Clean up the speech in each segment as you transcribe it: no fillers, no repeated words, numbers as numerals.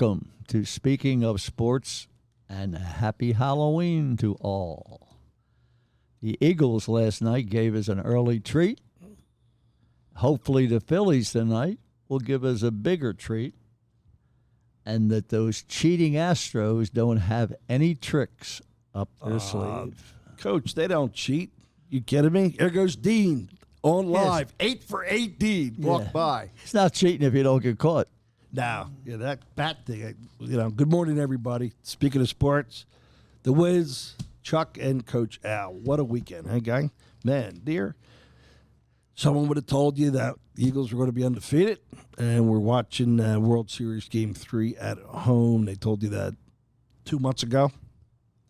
Welcome to Speaking of Sports, and happy Halloween to all. The Eagles last night gave us an early treat. Hopefully the Phillies tonight will give us a bigger treat, and that those cheating Astros don't have any tricks up their sleeve. Coach, they don't cheat. You kidding me? There goes Dean on live. Yes. 8 for 8 Dean. Walk by. It's not cheating if you don't get caught. No. Yeah, that bat thing. Good morning, everybody. Speaking of sports, the Wiz, Chuck, and Coach Al. What a weekend, hey, gang? Man, dear. Someone would have told you that the Eagles were going to be undefeated, and we're watching World Series Game 3 at home. They told you that 2 months ago.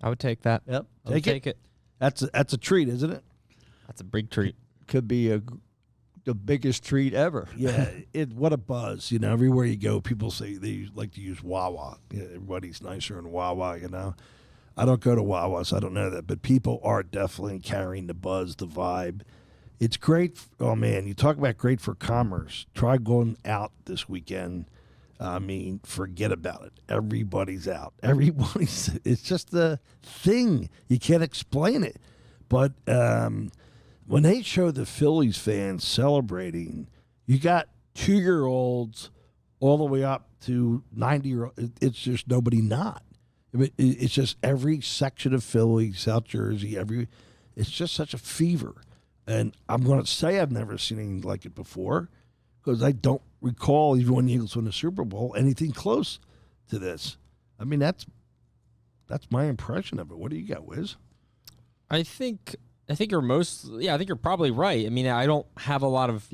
I would take that. Yep. Take it. That's a treat, isn't it? That's a big treat. Could be the biggest treat ever. Yeah, what a buzz. Everywhere you go, people say they like to use Wawa. Everybody's nicer in Wawa, I don't go to Wawa, so I don't know that. But people are definitely carrying the buzz, the vibe. It's great. Oh, man, you talk about great for commerce. Try going out this weekend. I mean, forget about it. Everybody's out. It's just the thing. You can't explain it. But when they show the Phillies fans celebrating, you got 2-year-olds all the way up to 90-year-olds. It's just nobody not. It's just every section of Philly, South Jersey, it's just such a fever. And I'm going to say I've never seen anything like it before because I don't recall, even when the Eagles won the Super Bowl, anything close to this. I mean, that's my impression of it. What do you got, Wiz? I think you're I think you're probably right. I mean, I don't have a lot of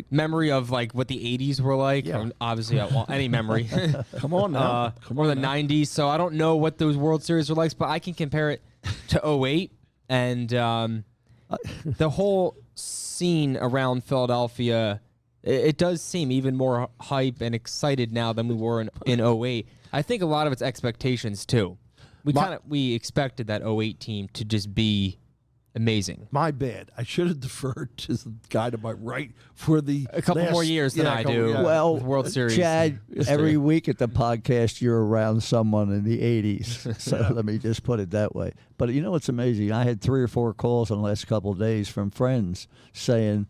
memory of like what the 80s were like. Yeah. Obviously, I want any memory. Come on now. Or the 90s. So I don't know what those World Series were like, but I can compare it to 08 and the whole scene around Philadelphia. It does seem even more hype and excited now than we were in 08. I think a lot of it's expectations too. We expected that 08 team to just be amazing. My bad. I should have deferred to the guy to my right for a couple more years than I do. Yeah. Well, World Series. Chad, every week at the podcast, you're around someone in the 80s. So let me just put it that way. But you know what's amazing? I had 3 or 4 calls in the last couple of days from friends saying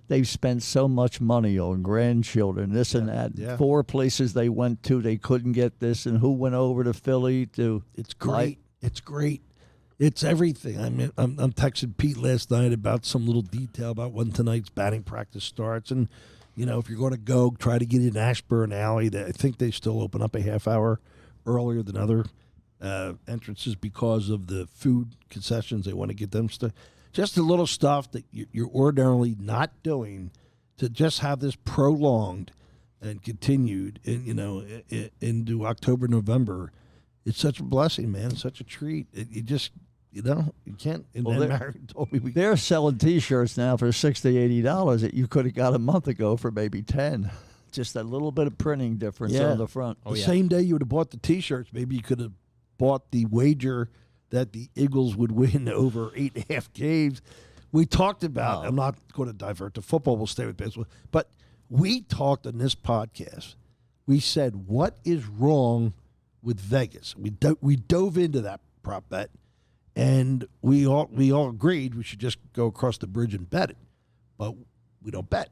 they've spent so much money on grandchildren, this and that. Yeah. 4 places they went to, they couldn't get this, and who went over to Philly to. It's great. It's great. It's everything. I mean, I'm texting Pete last night about some little detail about when tonight's batting practice starts. And, if you're going to go, try to get in Ashburn Alley. I think they still open up a half hour earlier than other entrances because of the food concessions. They want to get them just the little stuff that you're ordinarily not doing to just have this prolonged and continued into October, November. It's such a blessing, man. It's such a treat. You just, you can't. And then Mary told me they're selling T-shirts now for $60, $80 that you could have got a month ago for maybe $10. Just a little bit of printing difference on the front. The same day you would have bought the T-shirts, maybe you could have bought the wager that the Eagles would win over 8.5 games. We talked about. I'm not going to divert to football. We'll stay with baseball. But we talked on this podcast. We said, what is wrong with Vegas? We dove into that prop bet, and we all agreed we should just go across the bridge and bet it, but we don't bet.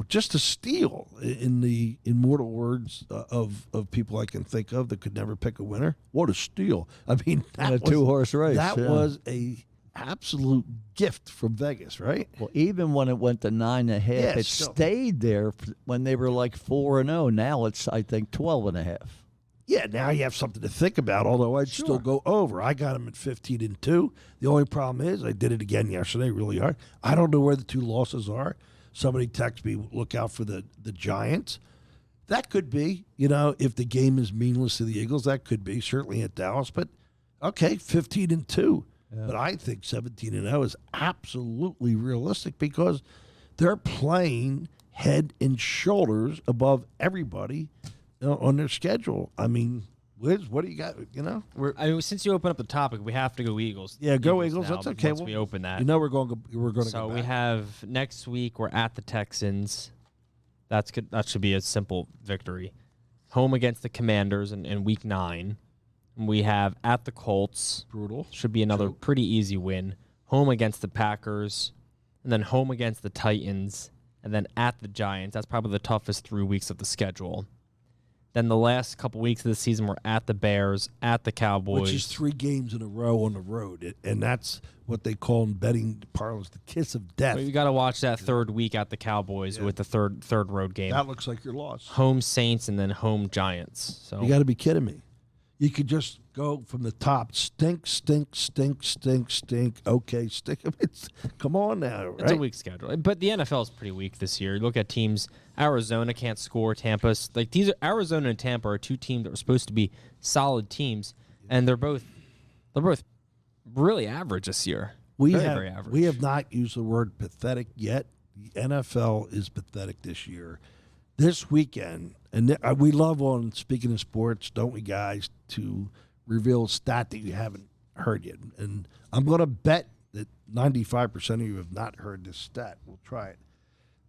Just a steal in the immortal words of people I can think of that could never pick a winner. What a steal! I mean, a 2-horse race. That was a absolute gift from Vegas, right? Well, even when it went to 9.5, stayed there when they were like 4-0. Now it's, I think, 12.5. Yeah, now you have something to think about, although I'd still go over. I got them at 15-2. The only problem is I did it again yesterday, really hard. I don't know where the 2 losses are. Somebody texted me, look out for the Giants. That could be, if the game is meaningless to the Eagles, that could be, certainly at Dallas. But, okay, 15-2. Yeah. But I think 17-0 is absolutely realistic because they're playing head and shoulders above everybody on their schedule. I mean, Liz, what do you got? Since you open up the topic, we have to go Eagles. Yeah, go Eagles. That's okay. Once we open that, we're going to. So we have next week. We're at the Texans. That's good. That should be a simple victory. home against the Commanders in Week 9. We have at the Colts. Brutal. Should be another Joke. pretty easy win. Home against the Packers, and then home against the Titans, and then at the Giants. That's probably the toughest 3 weeks of the schedule. Then the last couple weeks of the season were at the Bears, at the Cowboys. Which is 3 games in a row on the road. And that's what they call in betting parlance the kiss of death. Well, you got to watch that third week at the Cowboys with the third road game. That looks like your loss. Home Saints and then home Giants. So You got to be kidding me. You could just go from the top. Stink, stink, stink, stink, stink. Okay, stink. Come on now, right? It's a weak schedule. But the NFL is pretty weak this year. You look at teams. Arizona can't score. Tampa's Arizona and Tampa are 2 teams that were supposed to be solid teams, and they're both really average this year. Very average. We have not used the word pathetic yet. The NFL is pathetic this year. This weekend, and we love on Speaking of Sports, don't we, guys, to reveal a stat that you haven't heard yet. And I'm going to bet that 95% of you have not heard this stat. We'll try it.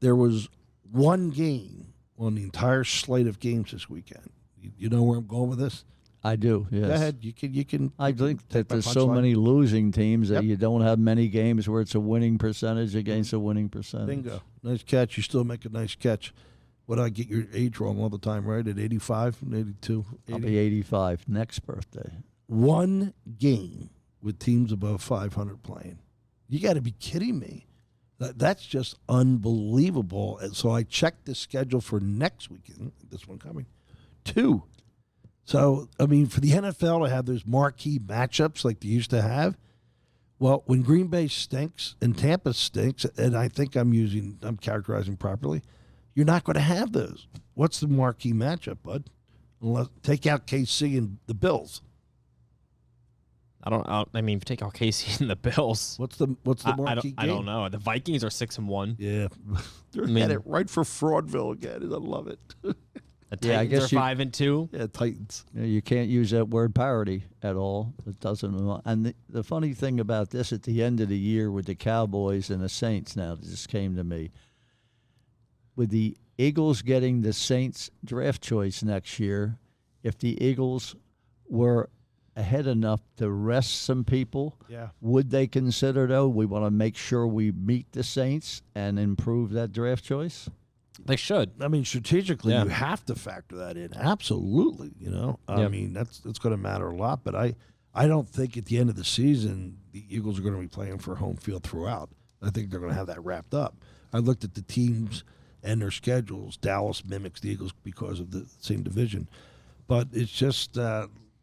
There was 1 game on the entire slate of games this weekend. You know where I'm going with this? I do, yes. Go ahead. You can. I think that take my there's so punchline. many losing teams that Yep. you don't have many games where it's a winning percentage against a winning percentage. Bingo. Nice catch. You still make a nice catch. What I get your age wrong all the time, right? At 85 and 82. I'll 80. be 85 next birthday. 1 game with teams above 500 playing. You got to be kidding me. That's just unbelievable. And so I checked the schedule for next weekend, this one coming, 2. So, I mean, for the NFL to have those marquee matchups like they used to have, well, when Green Bay stinks and Tampa stinks, and I think I'm characterizing properly, you're not going to have those. What's the marquee matchup, bud? Take out KC and the Bills. I mean, if you take out Casey and the Bills, What's the marquee game? I don't know. The Vikings are 6-1. Yeah, they're mean- at it right for Fraudville again. I love it. The Yeah, I Titans guess are you- 5-2. Yeah, Titans. You can't use that word parity at all. It doesn't. And the funny thing about this at the end of the year with the Cowboys and the Saints now that just came to me. With the Eagles getting the Saints draft choice next year, if the Eagles were ahead enough to rest some people, Yeah. would they consider, though, we want to make sure we meet the Saints and improve that draft choice? They should. I mean, strategically, Yeah. you have to factor that in. Absolutely, I Yeah. mean, that's going to matter a lot. But I don't think at the end of the season the Eagles are going to be playing for home field throughout. I think they're going to have that wrapped up. I looked at the teams and their schedules. Dallas mimics the Eagles because of the same division. But it's just,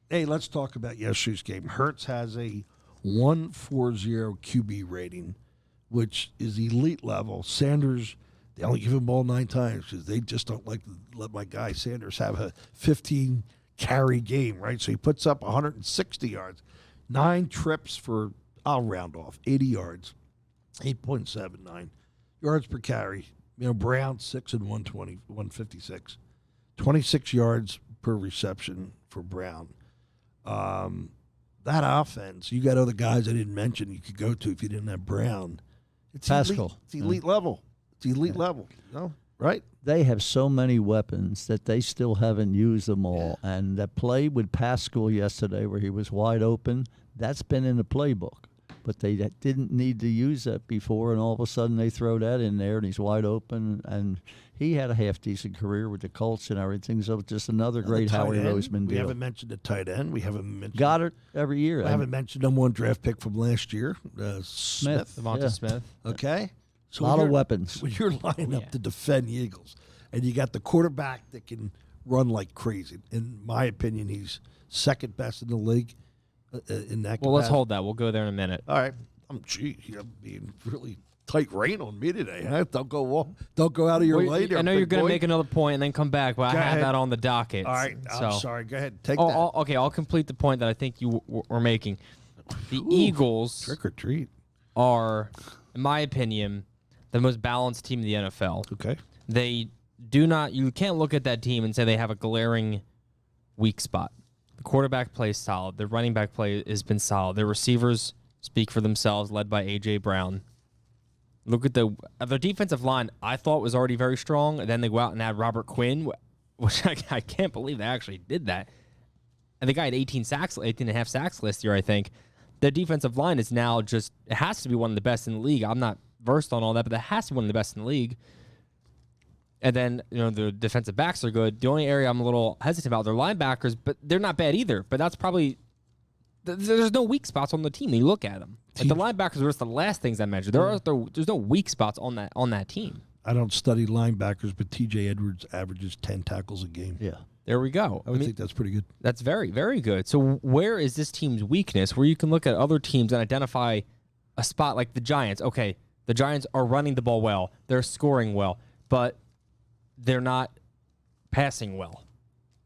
hey, let's talk about yesterday's game. Hurts has a 1.40 QB rating, which is elite level. Sanders, they only give him the ball 9 times because they just don't like to let my guy Sanders have a 15-carry game, right? So he puts up 160 yards, 9 trips for, I'll round off, 80 yards, 8.79 yards per carry. Brown 6 and 120, 156, 26 yards per reception for Brown. That offense, you got other guys I didn't mention you could go to if you didn't have Brown. It's Pascal. elite. It's elite level. It's elite level. Right? They have so many weapons that they still haven't used them all. And that play with Pascal yesterday where he was wide open, that's been in the playbook. But they didn't need to use that before, and all of a sudden they throw that in there, and he's wide open. And he had a half-decent career with the Colts and everything, so just another great The tight Howie end, Roseman We deal. haven't mentioned the tight end. We haven't mentioned Got it every year. I haven't mentioned number 1 draft pick from last year, Smith. Devonta Yeah. Smith. Okay? So A lot when of you're- weapons. When you're lining yeah. up to defend the Eagles, and you got the quarterback that can run like crazy. In my opinion, he's second best in the league in that Well, let's capacity. hold that. We'll go there in a minute. All right. Gee, you're being really tight rein on me today, huh? Don't go out of your Well, way there, I know you're big going to boy. make another point and then come back, but Go I have ahead. that on the docket. All right. I'm so. sorry. Go ahead. Take Oh, that. okay, I'll complete the point that I think you were making. The Eagles Trick or treat. are, in my opinion, the most balanced team in the NFL. Okay. They do not. You can't look at that team and say they have a glaring weak spot. The quarterback plays solid. The running back play has been solid. Their receivers speak for themselves, led by A.J. Brown. Look at their defensive line. I thought was already very strong, and then they go out and add Robert Quinn. which I can't believe they actually did that. And the guy had 18 and a half sacks last year, I think. Their defensive line is now it has to be one of the best in the league. I'm not versed on all that, but it has to be one of the best in the league. And then, the defensive backs are good. The only area I'm a little hesitant about, they're linebackers, but they're not bad either. But that's probably, there's no weak spots on the team when you look at them. Like the linebackers are just the last things I mentioned. There's no weak spots on that team. I don't study linebackers, but T.J. Edwards averages 10 tackles a game. Yeah. There we go. I think that's pretty good. That's very, very good. So where is this team's weakness, where you can look at other teams and identify a spot like the Giants? Okay, the Giants are running the ball well. They're scoring well, but they're not passing well.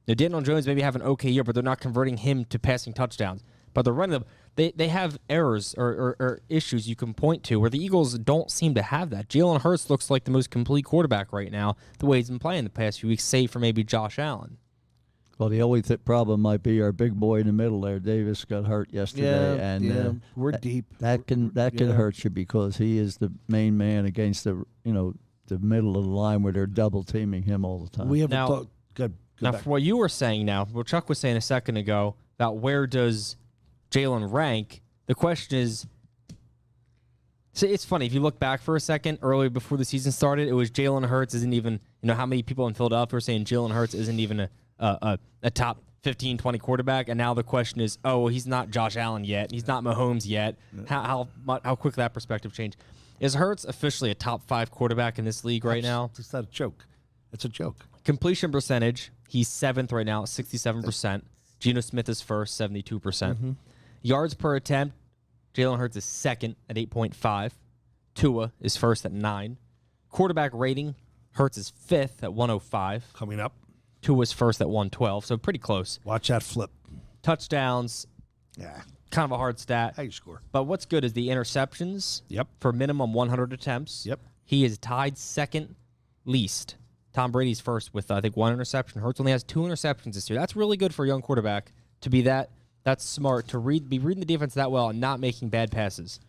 Now, Daniel Jones maybe have an okay year, but they're not converting him to passing touchdowns. But they're running they have errors or issues you can point to where the Eagles don't seem to have that. Jalen Hurts looks like the most complete quarterback right now, the way he's been playing the past few weeks, save for maybe Josh Allen. Well, the only problem might be our big boy in the middle there. Davis got hurt yesterday, and we're deep. That can hurt you because he is the main man against the middle of the line where they're double teaming him all the time. We have now, good. Now, for what you were saying what Chuck was saying a second ago about where does Jalen rank, the question is, so it's funny, if you look back for a second, earlier before the season started, it was Jalen Hurts isn't even, how many people in Philadelphia were saying Jalen Hurts isn't even a top 15, 20 quarterback, and now the question is, he's not Josh Allen yet, he's not Mahomes yet. How quick that perspective changed. Is Hurts officially a top 5 quarterback in this league right now? It's not a joke. It's a joke. Completion percentage, he's 7th right now at 67%. Geno Smith is first, 72%. Mm-hmm. Yards per attempt, Jalen Hurts is 2nd at 8.5. Tua is first at 9. Quarterback rating, Hurts is 5th at 105. Coming up. Tua's first at 112, so pretty close. Watch that flip. Touchdowns, kind of a hard stat. How you score? But what's good is the interceptions. Yep. For minimum 100 attempts. Yep. He is tied 2nd least. Tom Brady's first with, I think, 1 interception. Hurts only has 2 interceptions this year. That's really good for a young quarterback to be that's smart, to be reading the defense that well and not making bad passes.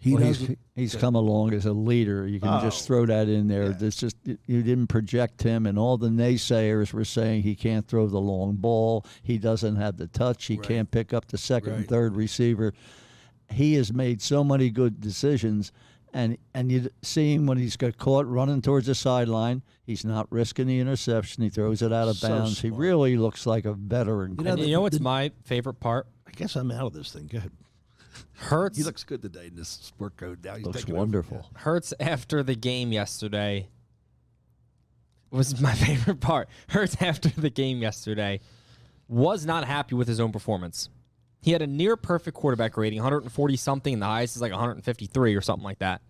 He's come along as a leader. You can just throw that in there. Yeah. It's just you didn't project him, and all the naysayers were saying he can't throw the long ball. He doesn't have the touch. He can't pick up the second and third receiver. He has made so many good decisions, and you see him when he's got caught running towards the sideline. He's not risking the interception. He throws it out of bounds. He really looks like a veteran. You know what's my favorite part? I guess I'm out of this thing. Go ahead. Hurts. He looks good today in this sport coat. Now he's looks wonderful. Hurts after the game yesterday was my favorite part. Hurts after the game yesterday was not happy with his own performance. He had a near perfect quarterback rating, 140 something, and the highest is like 153 or something like that.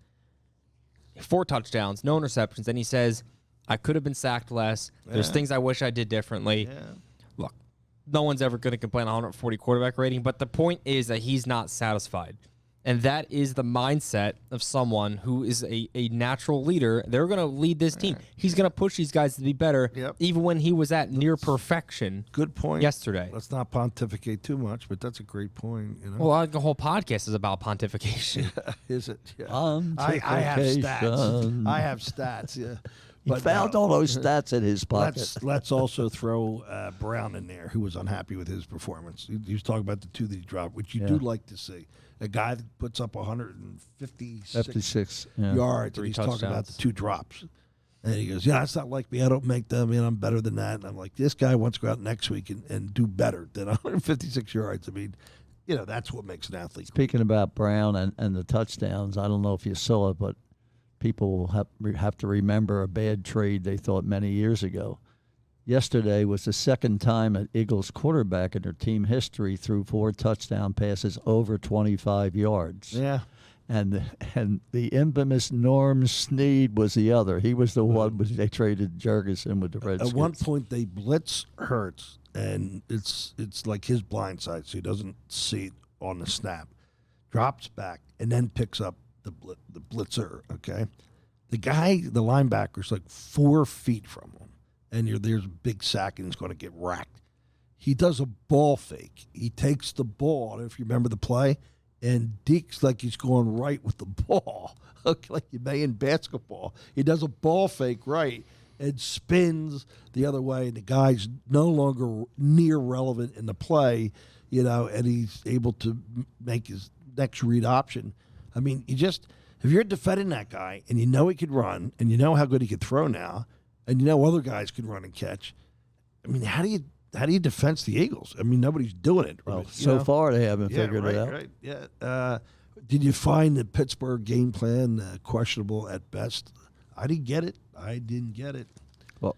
4 touchdowns, no interceptions, and he says, "I could have been sacked less. There's things I wish I did differently." Yeah. Look, no one's ever going to complain 140 quarterback rating, but the point is that he's not satisfied. And that is the mindset of someone who is a natural leader. They're going to lead this team. He's going to push these guys to be better, even when he was at near perfection. Good point. Yesterday. Let's not pontificate too much, but that's a great point. Well, the whole podcast is about pontification. Is it? Yeah. I have stats. I have stats, yeah. He found all those stats in his pocket. Let's also throw Brown in there, who was unhappy with his performance. He was talking about the 2 that he dropped, which you do like to see. A guy that puts up 156 yards, and he's talking about the 2 drops. And he goes, it's not like me. I don't make them. I'm better than that. And I'm like, this guy wants to go out next week and do better than 156 yards. I mean, that's what makes an athlete. Speaking about Brown and the touchdowns, I don't know if you saw it, but people will have to remember a bad trade they thought many years ago. Yesterday was the second time an Eagles quarterback in their team history threw 4 touchdown passes over 25 yards. Yeah. And the infamous Norm Snead was the other. He was the one they traded Jurgensen with the Redskins. At one point, they blitz Hurts, and it's like his blind side, so he doesn't see it on the snap. Drops back, and then picks up the blitzer, okay? The linebacker's like 4 feet from him. And there's a big sack, and he's going to get racked. He does a ball fake. He takes the ball, I don't know if you remember the play, and dekes like he's going right with the ball, like you may in basketball. He does a ball fake right, and spins the other way, and the guy's no longer near relevant in the play, and he's able to make his next read option. I mean, if you're defending that guy and you know he could run and you know how good he could throw now, and you know other guys can run and catch, I mean, how do you defense the Eagles? I mean, nobody's doing it. Well, so far they haven't figured it out. Right, yeah. Did you find the Pittsburgh game plan questionable at best? I didn't get it. Well,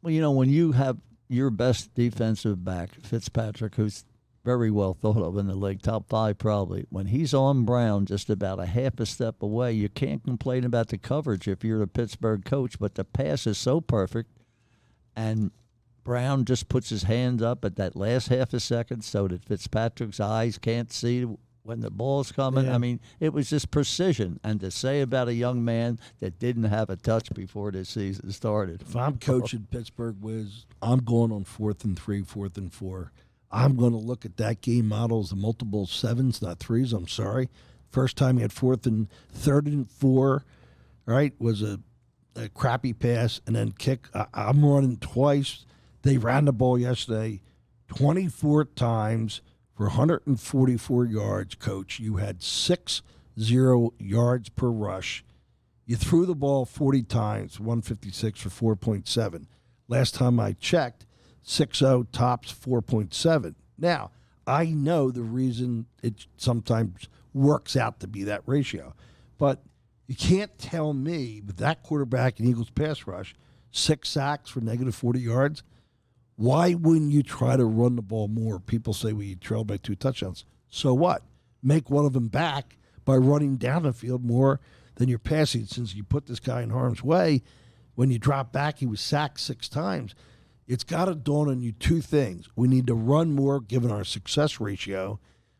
when you have your best defensive back, Fitzpatrick, who's very well thought of in the league, top 5 probably, when he's on Brown just about a half a step away, you can't complain about the coverage if you're the Pittsburgh coach, but the pass is so perfect, and Brown just puts his hands up at that last half a second so that Fitzpatrick's eyes can't see when the ball's coming. Yeah. I mean, it was just precision. And to say about a young man that didn't have a touch before this season started. If I'm coaching Pittsburgh, I'm going on 4th and 3, 4th and 4. I'm going to look at that game model as a multiple 7s, not 3s. I'm sorry. First time he had 3rd and 4, right, was a crappy pass, and then kick. I'm running twice. They ran the ball yesterday 24 times for 144 yards, Coach. You had 60 yards per rush. You threw the ball 40 times, 156 for 4.7. Last time I checked, 6-0 tops 4.7. Now, I know the reason it sometimes works out to be that ratio, but you can't tell me with that quarterback in Eagles pass rush, 6 sacks for negative 40 yards, why wouldn't you try to run the ball more? People say, well, you trailed by 2 touchdowns. So what? Make one of them back by running down the field more than you're passing. Since you put this guy in harm's way, when you drop back, he was sacked 6 times. It's got to dawn on you 2 things. We need to run more given our success ratio,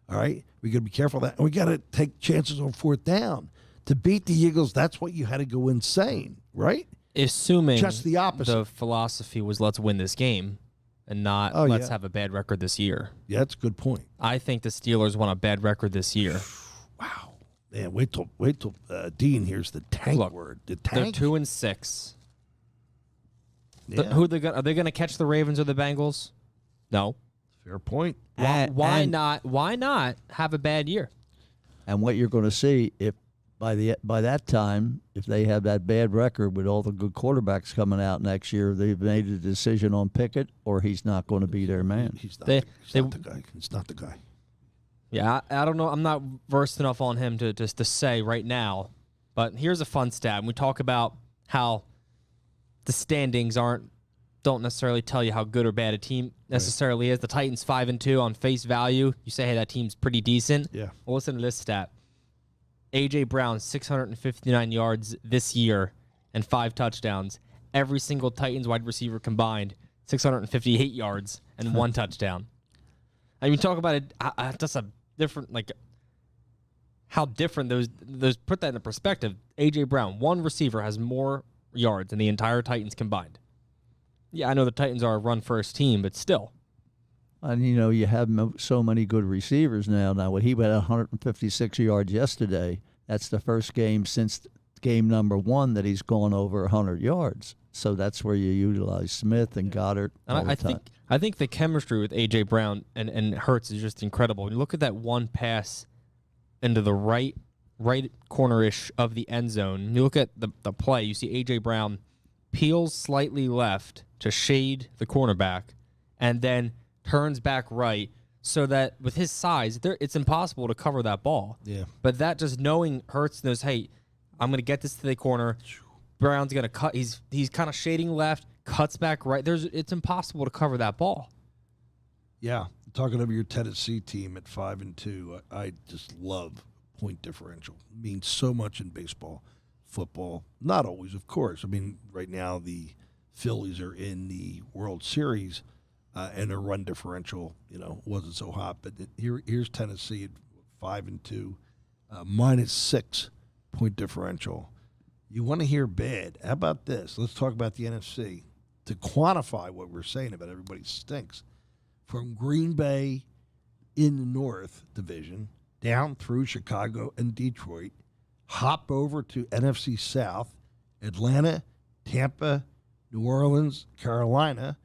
all right? We got to be careful of that. And we got to take chances on 4th down. To beat the Eagles, that's what you had to go insane, right? Assuming just the opposite. The philosophy was let's win this game and not let's have a bad record this year. Yeah, that's a good point. I think the Steelers want a bad record this year. Wow. Man, wait till Dean hears the tank word. The tank? They're 2-6. Yeah. Are they going to catch the Ravens or the Bengals? No. Fair point. Why not have a bad year? And what you're going to see if by that time, if they have that bad record with all the good quarterbacks coming out next year, they've made a decision on Pickett, or he's not going to be their man. He's not the guy. He's not the guy. Yeah, I don't know. I'm not versed enough on him to say right now. But here's a fun stat. And we talk about how the standings don't necessarily tell you how good or bad a team necessarily is. The Titans 5-2 on face value. You say, hey, that team's pretty decent. Yeah. Well, listen to this stat. A.J. Brown, 659 yards this year and 5 touchdowns. Every single Titans wide receiver combined, 658 yards and 1 touchdown. I mean, talk about it. That's a different, how different those. Put that into perspective. A.J. Brown, 1 receiver, has more yards than the entire Titans combined. Yeah, I know the Titans are a run-first team, but still. And, you have so many good receivers now. Now, when he had 156 yards yesterday, that's the first game since game number 1 that he's gone over 100 yards. So that's where you utilize Smith and Goddard all the time. I think the chemistry with A.J. Brown and Hurts is just incredible. You look at that one pass into the right corner-ish of the end zone. You look at the play. You see A.J. Brown peels slightly left to shade the cornerback, and then turns back right, so that with his size, it's impossible to cover that ball. Yeah. But that just knowing Hurts knows, hey, I'm going to get this to the corner. Brown's going to cut. He's kind of shading left, cuts back right. It's impossible to cover that ball. Yeah. Talking of your Tennessee team at 5-2, I just love point differential. It means so much in baseball, football. Not always, of course. I mean, right now the Phillies are in the World Series. And their run differential, wasn't so hot. But here's Tennessee at 5-2, -6 point differential. You want to hear bad? How about this? Let's talk about the NFC to quantify what we're saying about everybody stinks. From Green Bay in the North Division down through Chicago and Detroit, hop over to NFC South, Atlanta, Tampa, New Orleans, Carolina,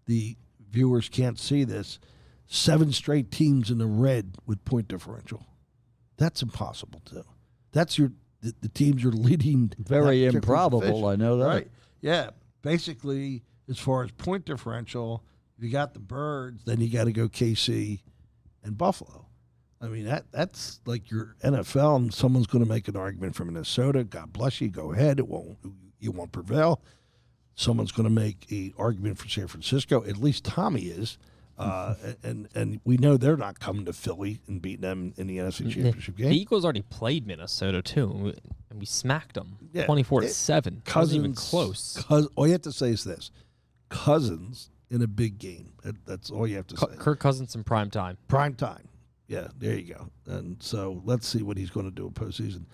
the viewers can't see this, 7 straight teams in the red with point differential. That's impossible to do. That's the teams you're leading. Very improbable, I know that. Right. Yeah. Basically, as far as point differential, if you got the Birds, then you got to go KC and Buffalo. I mean, that's like your NFL, and someone's going to make an argument for Minnesota. God bless you. Go ahead. You won't prevail. Someone's going to make an argument for San Francisco. At least Tommy is. And we know they're not coming to Philly and beating them in the NFC Championship game. The Eagles already played Minnesota, too, and we smacked them 24-7. Cousins, wasn't even close. All you have to say is this. Cousins in a big game. That's all you have to say. Kirk Cousins in prime time. Prime time. Yeah, there you go. And so let's see what he's going to do in postseason.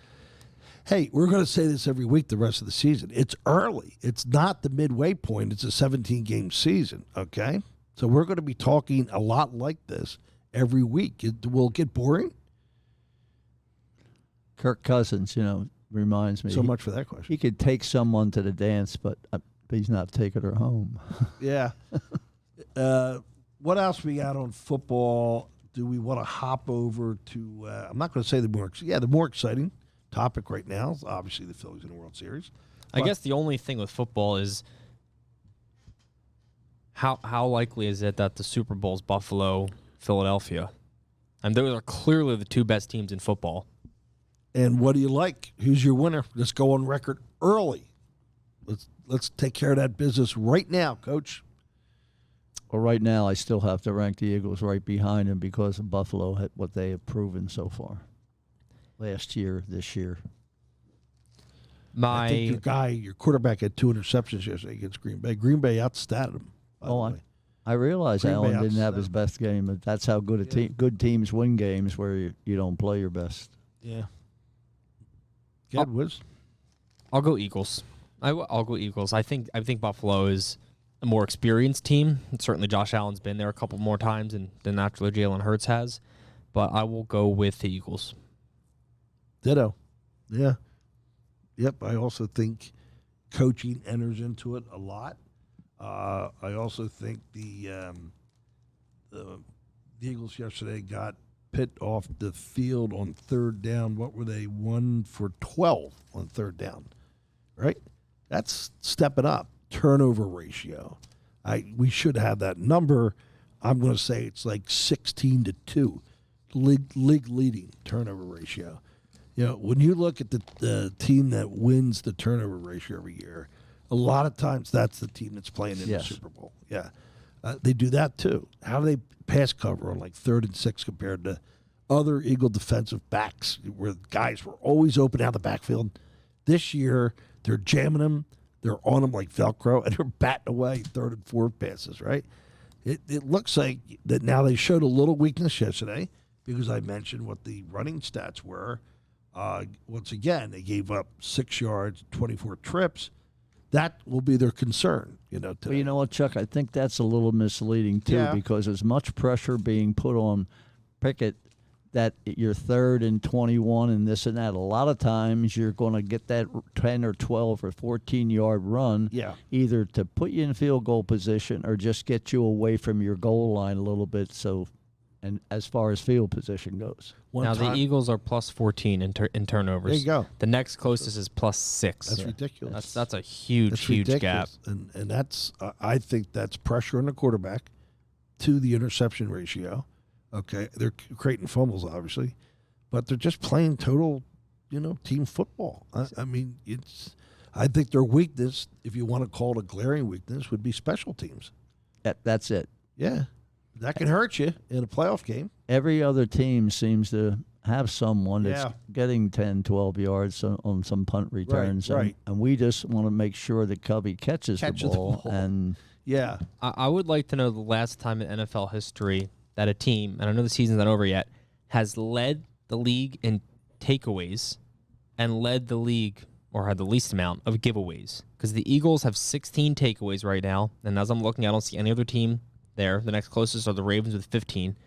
Hey, we're going to say this every week the rest of the season. It's early. It's not the midway point. It's a 17-game season, okay? So we're going to be talking a lot like this every week. Will it get boring? Kirk Cousins, reminds me. So much for that question. He could take someone to the dance, but he's not taking her home. Yeah. What else we got on football? Do we want to hop over to I'm not going to say the more exciting topic right now is obviously the Phillies in the World Series. I guess the only thing with football is how likely is it that the Super Bowl is Buffalo, Philadelphia? And those are clearly the 2 best teams in football. And what do you like? Who's your winner? Let's go on record early. Let's take care of that business right now, Coach. Well, right now, I still have to rank the Eagles right behind them because of Buffalo, what they have proven so far. Last year, this year. I think your quarterback had 2 interceptions yesterday against Green Bay. Green Bay outstatted him. I realize Green Allen Bay didn't have his best game, but that's how good good teams win games where you don't play your best. Yeah. I'll go Eagles. I'll go Eagles. I think Buffalo is a more experienced team. And certainly Josh Allen's been there a couple more times than naturally Jalen Hurts has. But I will go with the Eagles. Ditto. Yeah. Yep. I also think coaching enters into it a lot. I also think the Eagles yesterday got Pitt off the field on 3rd down. What were they? 1 for 12 on 3rd down, right? That's stepping up. Turnover ratio. We should have that number. I'm going to say it's like 16-2, league leading turnover ratio. When you look at the team that wins the turnover ratio every year, a lot of times that's the team that's playing in the Super Bowl. Yeah. They do that too. How do they pass cover on like 3rd and 6 compared to other Eagle defensive backs where guys were always open out of the backfield? This year, they're jamming them. They're on them like Velcro, and they're batting away 3rd and 4th passes, right? It looks like that now they showed a little weakness yesterday because I mentioned what the running stats were. Once again, they gave up 6 yards, 24 trips. That will be their concern, today. Well, you know what, Chuck? I think that's a little misleading, too, because there's much pressure being put on Pickett that you're 3rd and 21 and this and that. A lot of times you're going to get that 10 or 12 or 14-yard run either to put you in field goal position or just get you away from your goal line a little bit and as far as field position goes. The Eagles are plus 14 in turnovers. There you go. The next closest is plus 6. That's ridiculous. That's a huge gap. And that's I think that's pressure on the quarterback to the interception ratio. Okay, they're creating fumbles, obviously, but they're just playing total, team football. I mean, I think their weakness, if you want to call it a glaring weakness, would be special teams. That's it. Yeah. That can hurt you in a playoff game. Every other team seems to have someone that's getting 10, 12 yards on some punt returns. Right. And we just want to make sure that Cubby catches the ball. And I would like to know the last time in NFL history that a team, and I know the season's not over yet, has led the league in takeaways and led the league or had the least amount of giveaways. Because the Eagles have 16 takeaways right now, and as I'm looking, I don't see any other team there. The next closest are the Ravens with 15,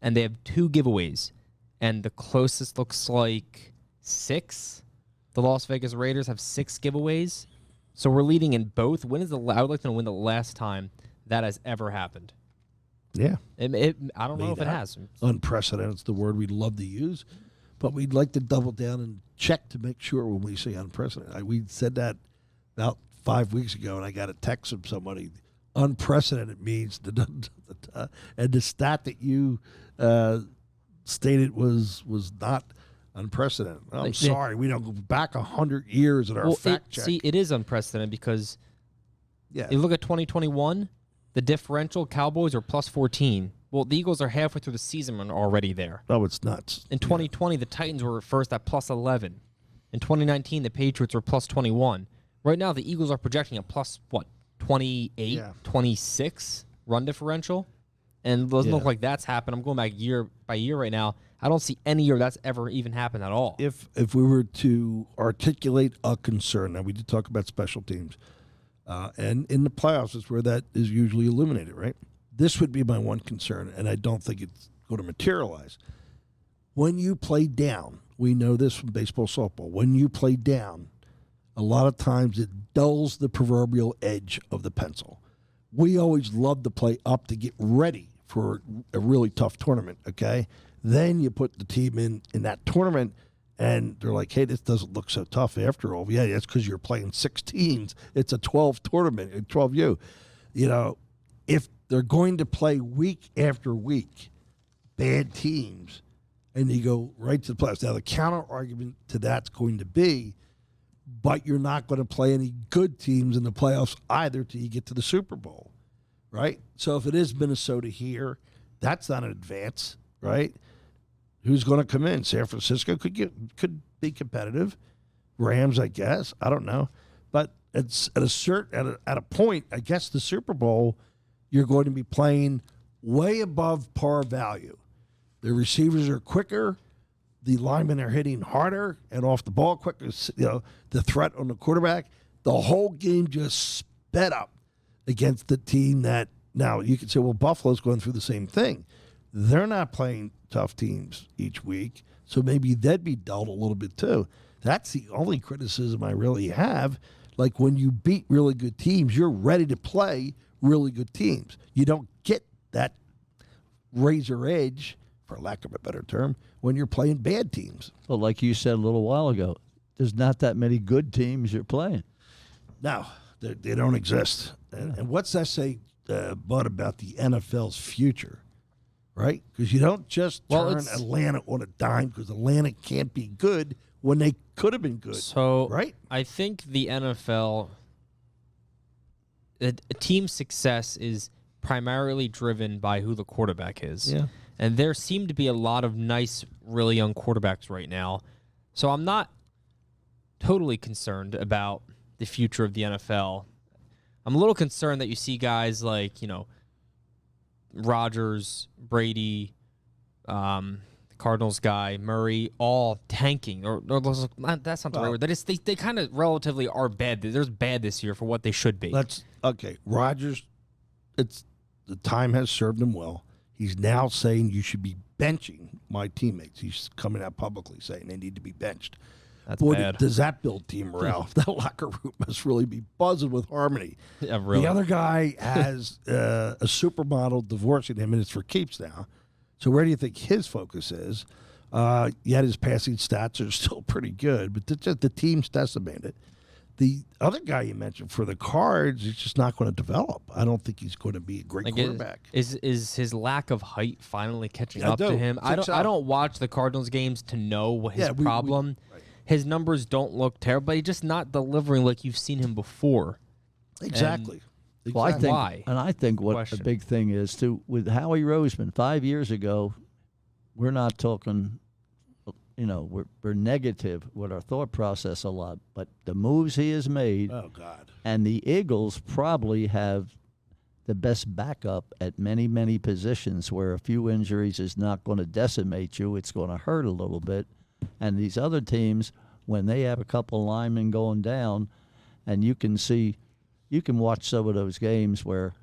and they have 2 giveaways, and the closest looks like 6. The Las Vegas Raiders have 6 giveaways. So we're leading in both. I would like to know when the last time that has ever happened. Yeah. I don't know if it has. Unprecedented is the word we'd love to use, but we'd like to double down and check to make sure when we say unprecedented. We said that about 5 weeks ago, and I got a text from somebody. Unprecedented means and the stat that you stated was not unprecedented. I'm sorry, we don't go back 100 years in our fact check. See, it is unprecedented because you look at 2021, the differential Cowboys are plus 14. Well, the Eagles are halfway through the season and already there. Oh, it's nuts. In 2020, the Titans were first at plus 11. In 2019, the Patriots were plus 21. Right now, the Eagles are projecting a plus, 28, 26 run differential? And it doesn't look like that's happened. I'm going back year by year right now. I don't see any year that's ever even happened at all. If we were to articulate a concern, now we did talk about special teams, and in the playoffs is where that is usually eliminated, right? This would be my one concern, and I don't think it's going to materialize. When you play down, we know this from baseball, softball, when you play down, a lot of times it dulls the proverbial edge of the pencil. We always love to play up to get ready for a really tough tournament, okay? Then you put the team in that tournament, and they're like, hey, this doesn't look so tough after all. Yeah, that's because you're playing 6 teams. It's a 12 tournament, a 12U. You know, if they're going to play week after week, bad teams, and you go right to the playoffs. Now, the counter argument to that's going to be, but you're not going to play any good teams in the playoffs either till you get to the Super Bowl, right? So if it is Minnesota here, that's not an advance, right? Who's going to come in? San Francisco could be competitive. Rams, I guess. I don't know, but it's at a point. I guess the Super Bowl, you're going to be playing way above par value. The receivers are quicker. The linemen are hitting harder and off the ball quicker. You know, the threat on the quarterback. The whole game just sped up against the team that now you can say, well, Buffalo's going through the same thing. They're not playing tough teams each week, so maybe they'd be dulled a little bit too. That's the only criticism I really have. Like when you beat really good teams, you're ready to play really good teams. You don't get that razor edge, for lack of a better term, when you're playing bad teams. Well, like you said a little while ago, there's not that many good teams you're playing. No, they don't exist. And what's that say, Bud, about the NFL's future? Right? Because you don't just turn Atlanta on a dime because Atlanta can't be good when they could have been good. So right? I think the NFL, a team's success is primarily driven by who the quarterback is. Yeah. And there seem to be a lot of nice, really young quarterbacks right now. So I'm not totally concerned about the future of the NFL. I'm a little concerned that you see guys like, Rodgers, Brady, Cardinals guy, Murray, all tanking. Or that's not the right word. They kind of relatively are bad. They're bad this year for what they should be. Okay. Rodgers, the time has served him well. He's now saying you should be benching my teammates. He's coming out publicly saying they need to be benched. That's bad. Does that build team morale? That locker room must really be buzzing with harmony. Yeah, really. The other guy has a supermodel divorcing him, and it's for keeps now. So where do you think his focus is? Yet his passing stats are still pretty good, but the team's decimated. The other guy you mentioned for the Cards is just not going to develop. I don't think he's going to be a great quarterback. Is his lack of height finally catching up to him? I don't watch the Cardinals games to know what his problem. Right. His numbers don't look terrible, but he's just not delivering like you've seen him before. Exactly. Well, I think, why? And I think what the big thing is too with Howie Roseman 5 years ago, we're not talking. We're negative with our thought process a lot, but the moves he has made, oh God, and the Eagles probably have the best backup at many, many positions where a few injuries is not going to decimate you. It's going to hurt a little bit. And these other teams, when they have a couple linemen going down, and you can watch some of those games where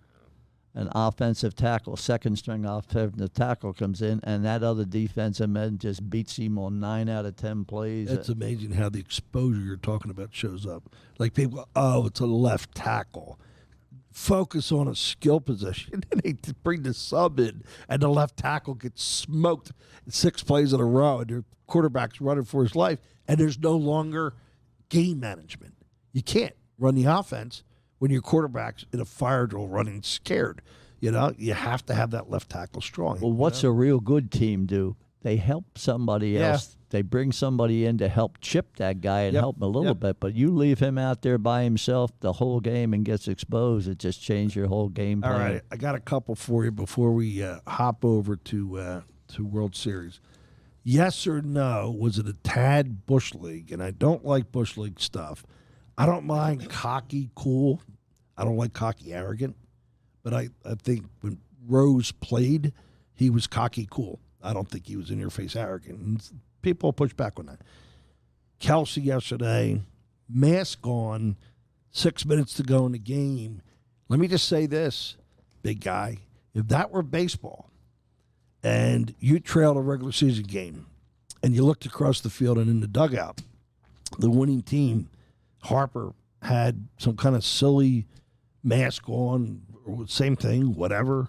an offensive tackle, second string offensive tackle comes in, and that other defensive man just beats him on 9 out of 10 plays. It's amazing how the exposure you're talking about shows up. Like people go, oh, it's a left tackle. Focus on a skill position, and they bring the sub in, and the left tackle gets smoked 6 plays in a row, and their quarterback's running for his life, and there's no longer game management. You can't run the offense when your quarterback's in a fire drill running scared. You know, you have to have that left tackle strong. Well, what's a real good team do? They help somebody else. They bring somebody in to help chip that guy and help him a little bit. But you leave him out there by himself the whole game and gets exposed, it just changed your whole game plan. All right, I got a couple for you before we hop over to World Series. Yes or no, was it a tad Bush League? And I don't like Bush League stuff. I don't mind cocky cool. I don't like cocky arrogant. But I think when Rose played, he was cocky cool. I don't think he was in your face arrogant. And people push back on that. Kelce yesterday, mask on, 6 minutes to go in the game. Let me just say this, big guy. If that were baseball and you trailed a regular season game and you looked across the field and in the dugout, the winning team, Harper, had some kind of silly mask on, or same thing, whatever,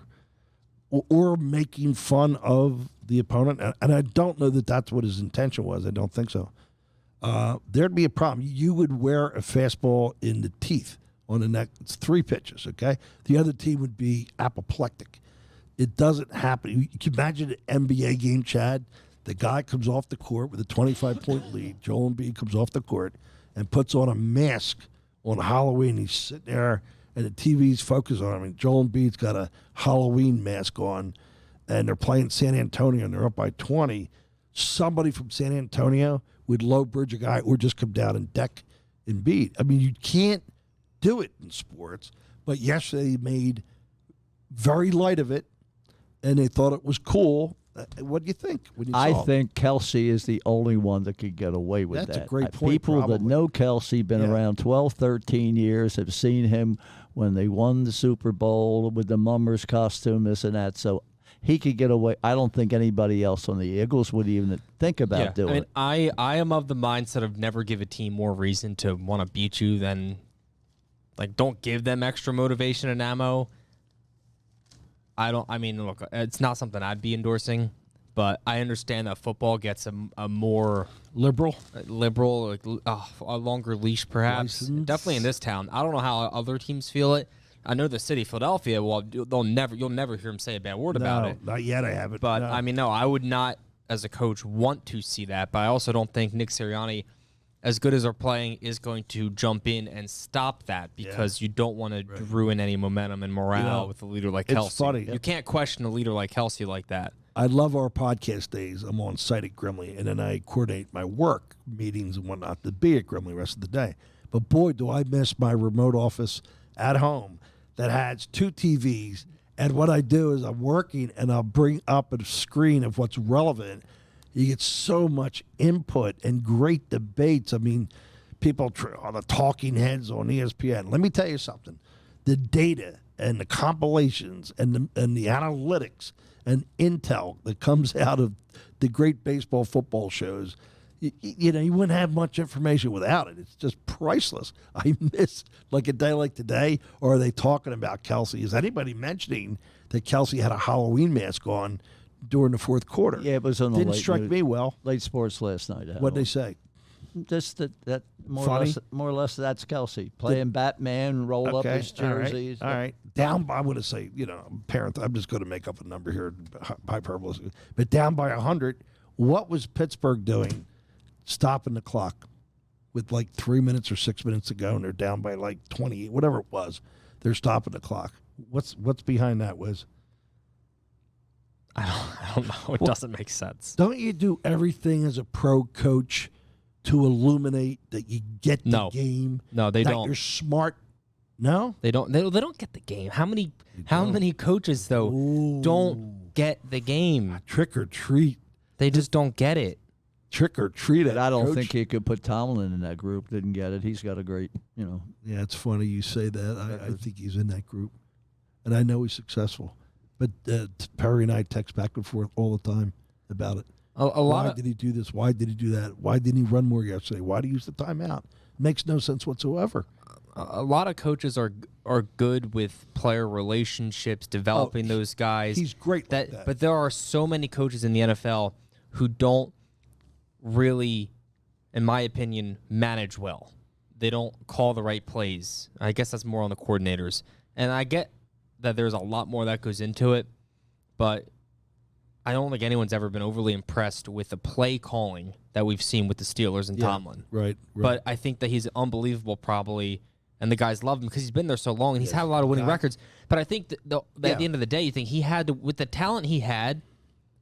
or making fun of the opponent. And I don't know that that's what his intention was. I don't think so. There'd be a problem. You would wear a fastball in the teeth on the neck. It's 3 pitches, okay? The other team would be apoplectic. It doesn't happen. You can imagine an NBA game, Chad. The guy comes off the court with a 25-point lead. Joel Embiid comes off the court and puts on a mask on Halloween. He's sitting there, and the TV's focused on him. I mean, Joel Embiid's got a Halloween mask on, and they're playing San Antonio, and they're up by 20. Somebody from San Antonio would low bridge a guy or just come down and deck Embiid. I mean, you can't do it in sports, but yesterday they made very light of it, and they thought it was cool. What do you think when you saw I think Kelce is the only one that could get away with that. That's a great point. People probably. that know Kelce, been around 12, 13 years, have seen him when they won the Super Bowl with the Mummers costume, this and that. So he could get away. I don't think anybody else on the Eagles would even think about doing it. I am of the mindset of never give a team more reason to want to beat you than, like, don't give them extra motivation and ammo. Look, it's not something I'd be endorsing, but I understand that football gets a more liberal, like, a longer leash, perhaps. License. Definitely in this town. I don't know how other teams feel it. I know the city of Philadelphia. Well, you'll never hear them say a bad word about it. Not yet. I haven't. But no. I would not, as a coach, want to see that. But I also don't think Nick Sirianni, as good as they're playing, is going to jump in and stop that, because you don't want to ruin any momentum and morale with a leader like Kelce. It's funny. You can't question a leader like Kelce like that. I love our podcast days. I'm on site at Grimley, and then I coordinate my work meetings and whatnot to be at Grimley the rest of the day. But boy, do I miss my remote office at home that has 2 TVs. And what I do is I'm working, and I'll bring up a screen of what's relevant. You get so much input and great debates. I mean, people are the talking heads on ESPN. Let me tell you something. The data and the compilations and the analytics and intel that comes out of the great baseball football shows, you wouldn't have much information without it. It's just priceless. I miss, like, a day like today, or are they talking about Kelce? Is anybody mentioning that Kelce had a Halloween mask on during the fourth quarter? Yeah, it was on the Didn't strike me well. late sports last night. What'd they say? Just that Funny? more or less that's Kelce playing Batman, roll up his jerseys. All right. Down by, I'm going to say, I'm just going to make up a number here, hyperbole, but down by 100. What was Pittsburgh doing? Stopping the clock with like 3 minutes or 6 minutes to go, and they're down by like 28, whatever it was. They're stopping the clock. What's behind that, Wiz? I don't know. It doesn't make sense. Don't you do everything as a pro coach to illuminate that you get the game? No, they that don't. You're smart. No, They don't get the game. How many coaches though don't get the game? Trick or treat. They just don't get it. Trick or treat. But I don't coach. think he could put Tomlin in that group. Didn't get it. He's got a great, Yeah, it's funny you say that. I think he's in that group. and I know he's successful. But Perry and I text back and forth all the time about it. Why did he do this? Why did he do that? Why didn't he run more yesterday? Why did he use the timeout? Makes no sense whatsoever. A lot of coaches are good with player relationships, developing those guys. He's great with that. But there are so many coaches in the NFL who don't really, in my opinion, manage well. They don't call the right plays. I guess that's more on the coordinators. And I get that there's a lot more that goes into it, but I don't think anyone's ever been overly impressed with the play calling that we've seen with the Steelers and Tomlin. Right. But I think that he's unbelievable probably, and the guys love him because he's been there so long and he's had a lot of winning records. But I think that at the end of the day, you think he had to, with the talent he had,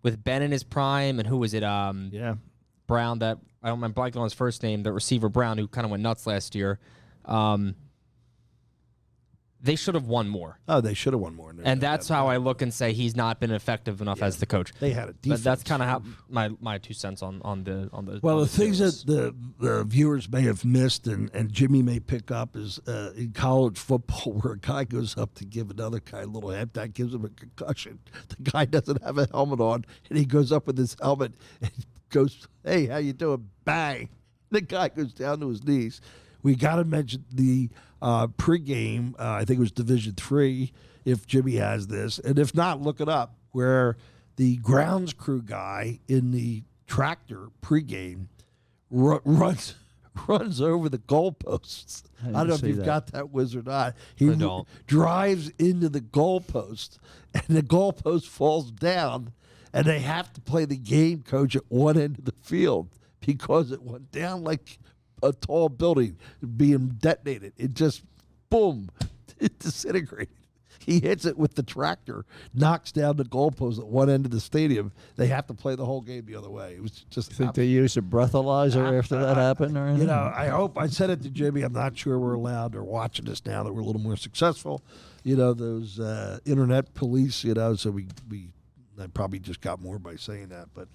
with Ben in his prime, and who was it? Brown, that I don't remember blanking on his first name, the receiver Brown, who kind of went nuts last year. They should have won more. Oh, they should have won more. And that's how I look and say he's not been effective enough as the coach. They had a defense. But that's kind of how my 2 cents on the. Well, on the things that the viewers may have missed and Jimmy may pick up is in college football where a guy goes up to give another guy a little hand, that gives him a concussion. The guy doesn't have a helmet on, and he goes up with his helmet and goes, "Hey, how you doing?" Bang! The guy goes down to his knees. We got to mention the pregame. I think it was Division III. If Jimmy has this, and if not, look it up. Where the grounds crew guy in the tractor pregame runs over the goalposts. I don't know if you've got that whiz or not. He drives into the goalpost, and the goalpost falls down, and they have to play the game coach at one end of the field because it went down like a tall building being detonated. It just, boom, it disintegrated. He hits it with the tractor, knocks down the goalpost at one end of the stadium. They have to play the whole game the other way. It was just. Think they used a breathalyzer after that happened, or anything? You know, I hope. I said it to Jimmy. I'm not sure we're allowed or watching this now that we're a little more successful. You know, those internet police. You know, so I probably just got more by saying that. But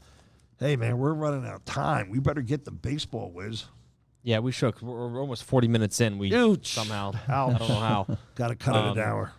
hey, man, we're running out of time. We better get the baseball whiz. Yeah, we shook. We're almost 40 minutes in. We somehow, I don't know how. Got to cut it an hour.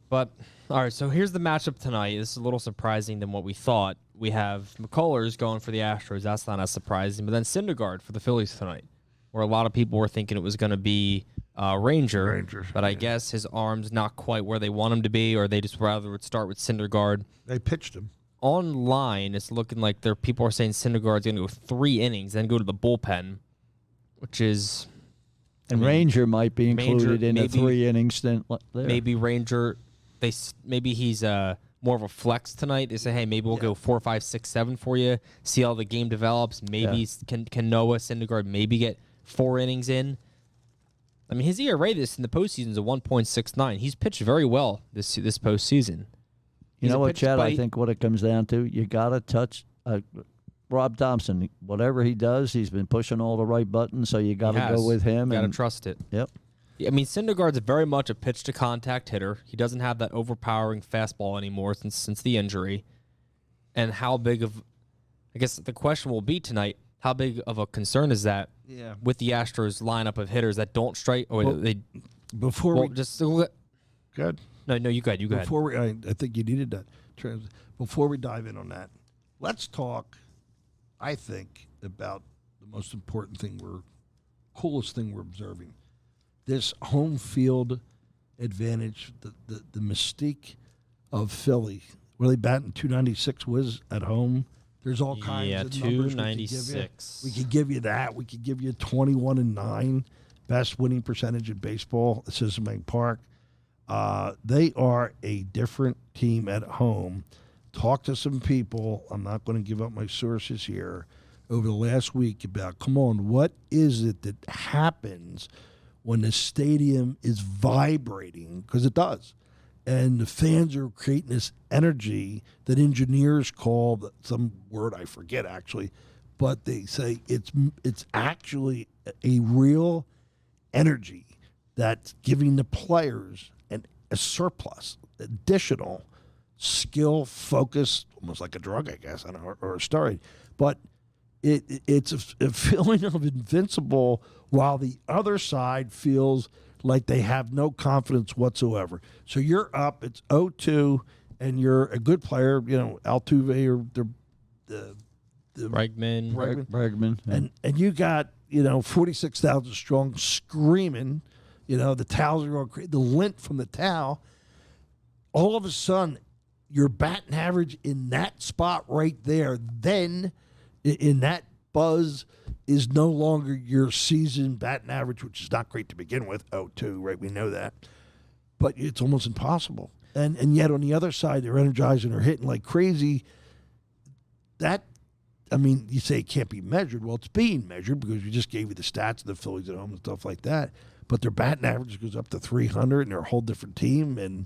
But, all right, so here's the matchup tonight. This is a little surprising than what we thought. We have McCullers going for the Astros. That's not as surprising. But then Syndergaard for the Phillies tonight, where a lot of people were thinking it was going to be Ranger. But I guess his arm's not quite where they want him to be, or they just rather would start with Syndergaard. They pitched him. Online, it's looking like people are saying Syndergaard's going to go 3 innings, then go to the bullpen, which is... And Ranger might be included in a 3-inning stint there. Maybe Ranger... Maybe he's more of a flex tonight. They say, hey, maybe we'll go 4, 5, 6, 7 for you. See how the game develops. Maybe can Noah Syndergaard maybe get 4 innings in. I mean, his ERA in the postseason is a 1.69. He's pitched very well this postseason. You know what, Chad? I think what it comes down to, you got to touch Rob Thompson. Whatever he does, he's been pushing all the right buttons, so you got to go with him. Got to trust it. Yep. I mean, Syndergaard's very much a pitch-to-contact hitter. He doesn't have that overpowering fastball anymore since the injury. And how big of, I guess the question will be tonight, how big of a concern is that with the Astros lineup of hitters that don't strike? Or Good. No, you go ahead. You go ahead. I think you needed that. Before we dive in on that, let's talk, I think, about the most important thing coolest thing we're observing. This home field advantage, the mystique of Philly, where they batting 296 was at home. There's all kinds of numbers 296. We could give you that. We could give you 21-9, best winning percentage in baseball at Citizen Bank Park. They are a different team at home. Talk to some people. I'm not going to give up my sources here. Over the last week about, come on, what is it that happens when the stadium is vibrating, because it does, and the fans are creating this energy that engineers call some word I forget actually, but they say it's actually a real energy that's giving the players a surplus, additional skill, focus, almost like a drug, I guess, I don't know, or a steroid, but it's a feeling of invincible, while the other side feels like they have no confidence whatsoever. So you're up, it's 0-2, and you're a good player, Altuve or the Bregman. Bregman. Yeah. And you got, 46,000 strong screaming, the towels are going crazy, the lint from the towel. All of a sudden, your batting average in that spot right there, then in that buzz is no longer your season batting average, which is not great to begin with, 0-2, right? We know that. But it's almost impossible. And yet on the other side, they're energizing or hitting like crazy. You say it can't be measured. Well, it's being measured because we just gave you the stats of the Phillies at home and stuff like that. But their batting average goes up to 300, and they're a whole different team. And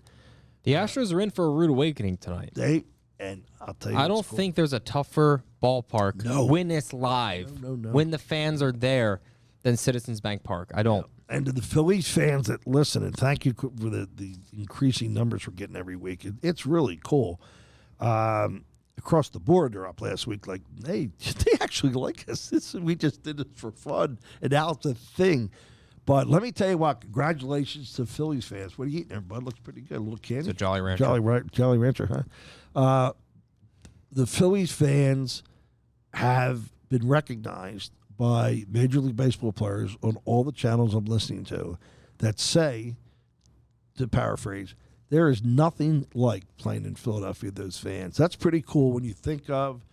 The Astros are in for a rude awakening tonight. I'll tell you, I don't think there's a tougher ballpark. No. When it's live, No. when the fans are there, than Citizens Bank Park. I don't. And to the Phillies fans that listen, and thank you for the increasing numbers we're getting every week. It's really cool. Across the board, they're up last week. Like, hey, they actually like us. We just did this for fun, and now it's a thing. But let me tell you what, congratulations to Phillies fans. What are you eating there, bud? Looks pretty good. A little candy. It's a Jolly Rancher. Jolly Rancher, huh? The Phillies fans have been recognized by Major League Baseball players on all the channels I'm listening to that say, to paraphrase, there is nothing like playing in Philadelphia, those fans. That's pretty cool when you think of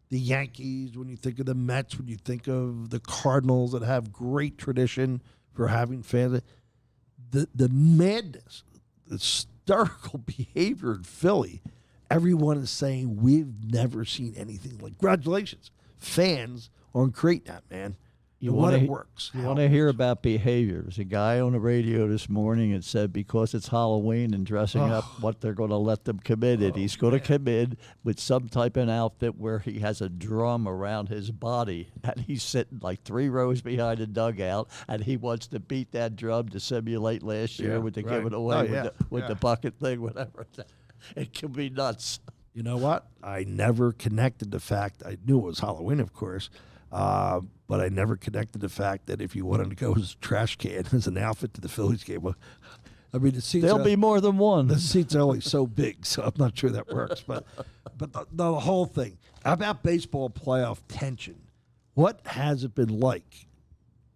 the Yankees, when you think of the Mets, when you think of the Cardinals that have great tradition for having fans. The madness, the hysterical behavior in Philly, everyone is saying we've never seen anything like. Congratulations, fans, on creating that, man. You want wanna it works. You want to hear about behavior. There's a guy on the radio this morning and said because it's Halloween and dressing up, what they're going to let them come in. And he's going to come in with some type of outfit where he has a drum around his body. And he's sitting like 3 rows behind a dugout. And he wants to beat that drum to simulate last year with the giving away with the bucket thing, whatever. It can be nuts. You know what? I never connected the fact. I knew it was Halloween, of course. But I never connected the fact that if you wanted to go as a trash can as an outfit to the Phillies game, I mean, the seats There'll be more than one. The seats are only so big, so I'm not sure that works. But the whole thing about baseball playoff tension, what has it been like,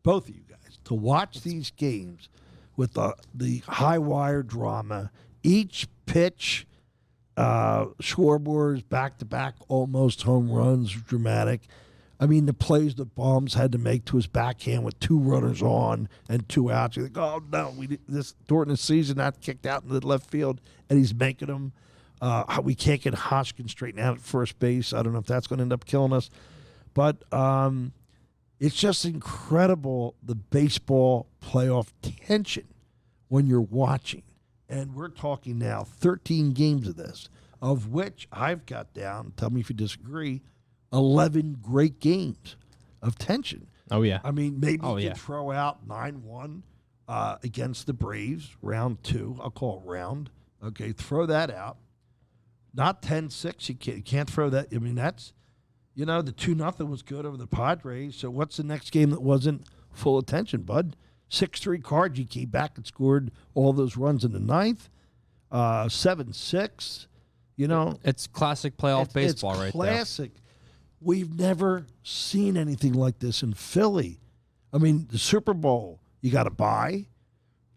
both of you guys, to watch these games with the high wire drama, each pitch, scoreboards, back-to-back almost home runs, dramatic. I mean, the plays that Baums had to make to his backhand with 2 runners on and 2 outs. You're like, oh, no, this during the season, not kicked out in the left field, and he's making them. We can't get Hoskins straightened out at first base. I don't know if that's going to end up killing us. But it's just incredible, the baseball playoff tension when you're watching. And we're talking now 13 games of this, of which I've got down, tell me if you disagree, 11 great games of tension. Oh, yeah. I mean, maybe you could throw out 9-1 against the Braves, round 2. I'll call it round. Okay, throw that out. Not 10-6. You can't throw that. I mean, that's, the 2-0 was good over the Padres. So what's the next game that wasn't full of tension, bud? 6-3 Cards. You came back and scored all those runs in the 9th. 7-6. It's classic playoff baseball right there. Classic. We've never seen anything like this in Philly. I mean, the Super Bowl, you got to buy.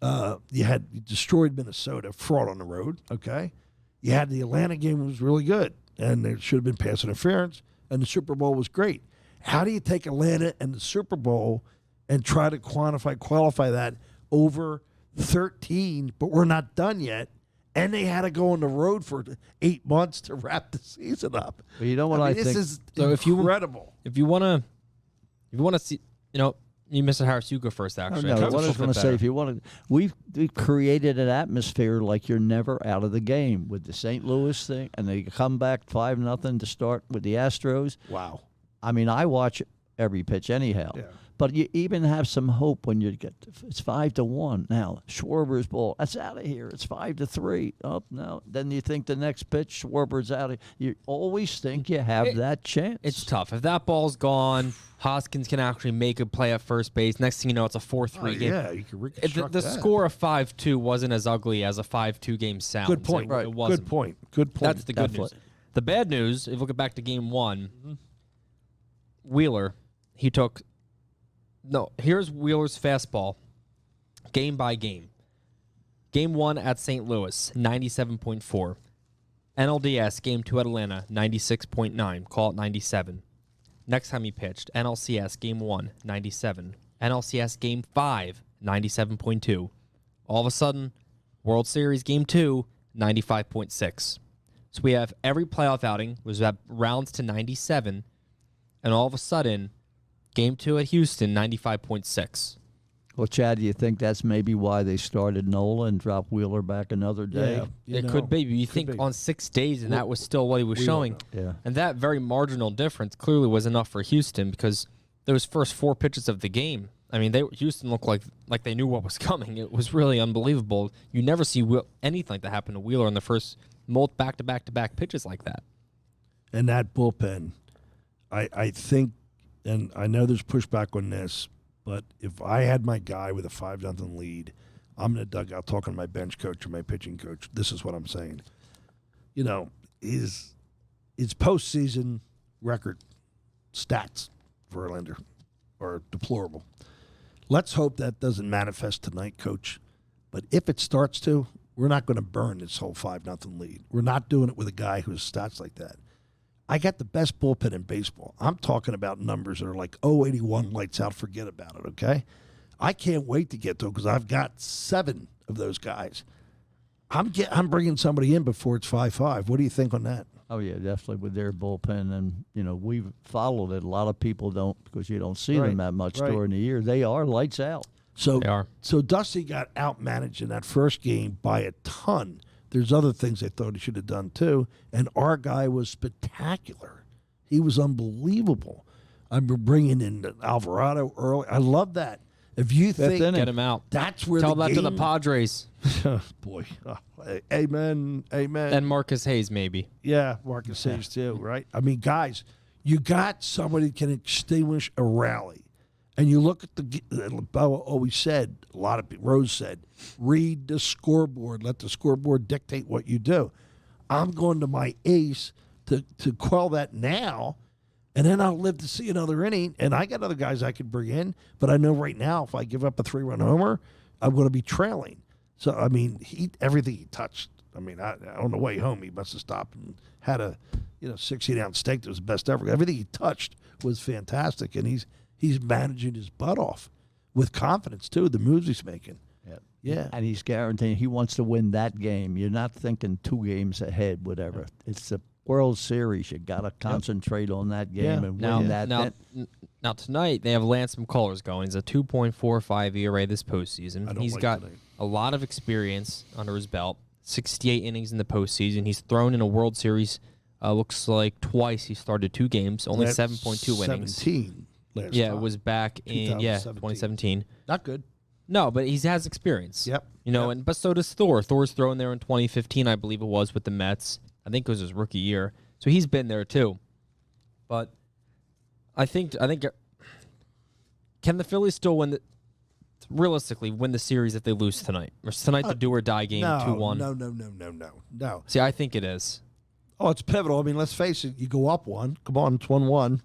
You destroyed Minnesota, fraud on the road, okay? You had the Atlanta game, was really good, and there should have been pass interference, and the Super Bowl was great. How do you take Atlanta and the Super Bowl and try to qualify that over 13, but we're not done yet? And they had to go on the road for 8 months to wrap the season up. Well, you know what I think? This is So incredible. If you want to see, you missed Harris. You go first, actually. No, what I was going to say, if you want to, we've created an atmosphere like you're never out of the game with the St. Louis thing, and they come back 5-0 to start with the Astros. Wow. I mean, I watch every pitch anyhow. Yeah. But you even have some hope when you get it's 5-1 now. Schwarber's ball, that's out of here. It's 5-3. Oh no! Then you think the next pitch, Schwarber's out of. You always think you have that chance. It's tough. If that ball's gone, Hoskins can actually make a play at first base. Next thing you know, it's a 4-3 game. Yeah, you can reconstruct The that. score of 5-2 wasn't as ugly as a 5-2 game sounds. Good point. It wasn't. Good point. Good point. That's the good news. The bad news, if you look back to game one, Wheeler, here's Wheeler's fastball, game by game. Game 1 at St. Louis, 97.4. NLDS, game 2 at Atlanta, 96.9. Call it 97. Next time he pitched, NLCS, game 1, 97. NLCS, game 5, 97.2. All of a sudden, World Series, game 2, 95.6. So we have every playoff outing was at rounds to 97, and all of a sudden, game 2 at Houston, 95.6. Well, Chad, do you think that's maybe why they started Nola and dropped Wheeler back another day? Yeah, It could be. You think on 6 days, and that was still what he was showing. Yeah. And that very marginal difference clearly was enough for Houston because those first 4 pitches of the game, I mean, Houston looked like they knew what was coming. It was really unbelievable. You never see anything like that happen to Wheeler in the first back-to-back pitches like that. And that bullpen, I think, and I know there's pushback on this, but if I had my guy with a 5-0 lead, I'm in the dugout talking to my bench coach or my pitching coach. This is what I'm saying. You know, his postseason record stats for Verlander are deplorable. Let's hope that doesn't manifest tonight, Coach. But if it starts to, we're not going to burn this whole 5-0 lead. We're not doing it with a guy who has stats like that. I got the best bullpen in baseball. I'm talking about numbers that are like 081 lights out, forget about it, okay? I can't wait to get to it because I've got 7 of those guys. I'm bringing somebody in before it's 5-5. What do you think on that? Oh, yeah, definitely with their bullpen. And, we've followed it. A lot of people don't because you don't see them that much during the year. They are lights out. So, They are. So Dusty got outmanaged in that first game by a ton. There's other things they thought he should have done too. And our guy was spectacular. He was unbelievable. I'm bringing in Alvarado early. I love that. If you think Get him out. that's where Tell the that game, to the Padres. boy, amen. And Marcus Hayes, maybe. Yeah, Marcus Hayes too, right? I mean, guys, you got somebody that can extinguish a rally. And you look at Boa always said, a lot of people, Rose said, read the scoreboard. Let the scoreboard dictate what you do. I'm going to my ace to quell that now, and then I'll live to see another inning. And I got other guys I could bring in, but I know right now if I give up a 3-run homer, I'm going to be trailing. So, I mean, everything he touched. I mean, on the way home, he must have stopped and had a 16-ounce steak that was the best ever. Everything he touched was fantastic, and he's managing his butt off with confidence, too, the moves he's making. Yeah. And he's guaranteeing he wants to win that game. You're not thinking 2 games ahead, whatever. It's the World Series. You got to concentrate on that game and win that. Now, tonight, they have Lance McCullers going. He's a 2.45 ERA this postseason. He's got a lot of experience under his belt, 68 innings in the postseason. He's thrown in a World Series, looks like twice. He started 2 games, only 7.2 innings. 17. It was back in 2017. Not good. No, but he has experience. Yep. But so does Thor. Thor's thrown there in 2015, I believe it was, with the Mets. I think it was his rookie year. So he's been there too. But I think can the Phillies still realistically win the series if they lose tonight? Or is tonight the do or die game 2-1? No. See, I think it is. Oh, it's pivotal. I mean, let's face it. You go up 1. Come on, it's 1-1.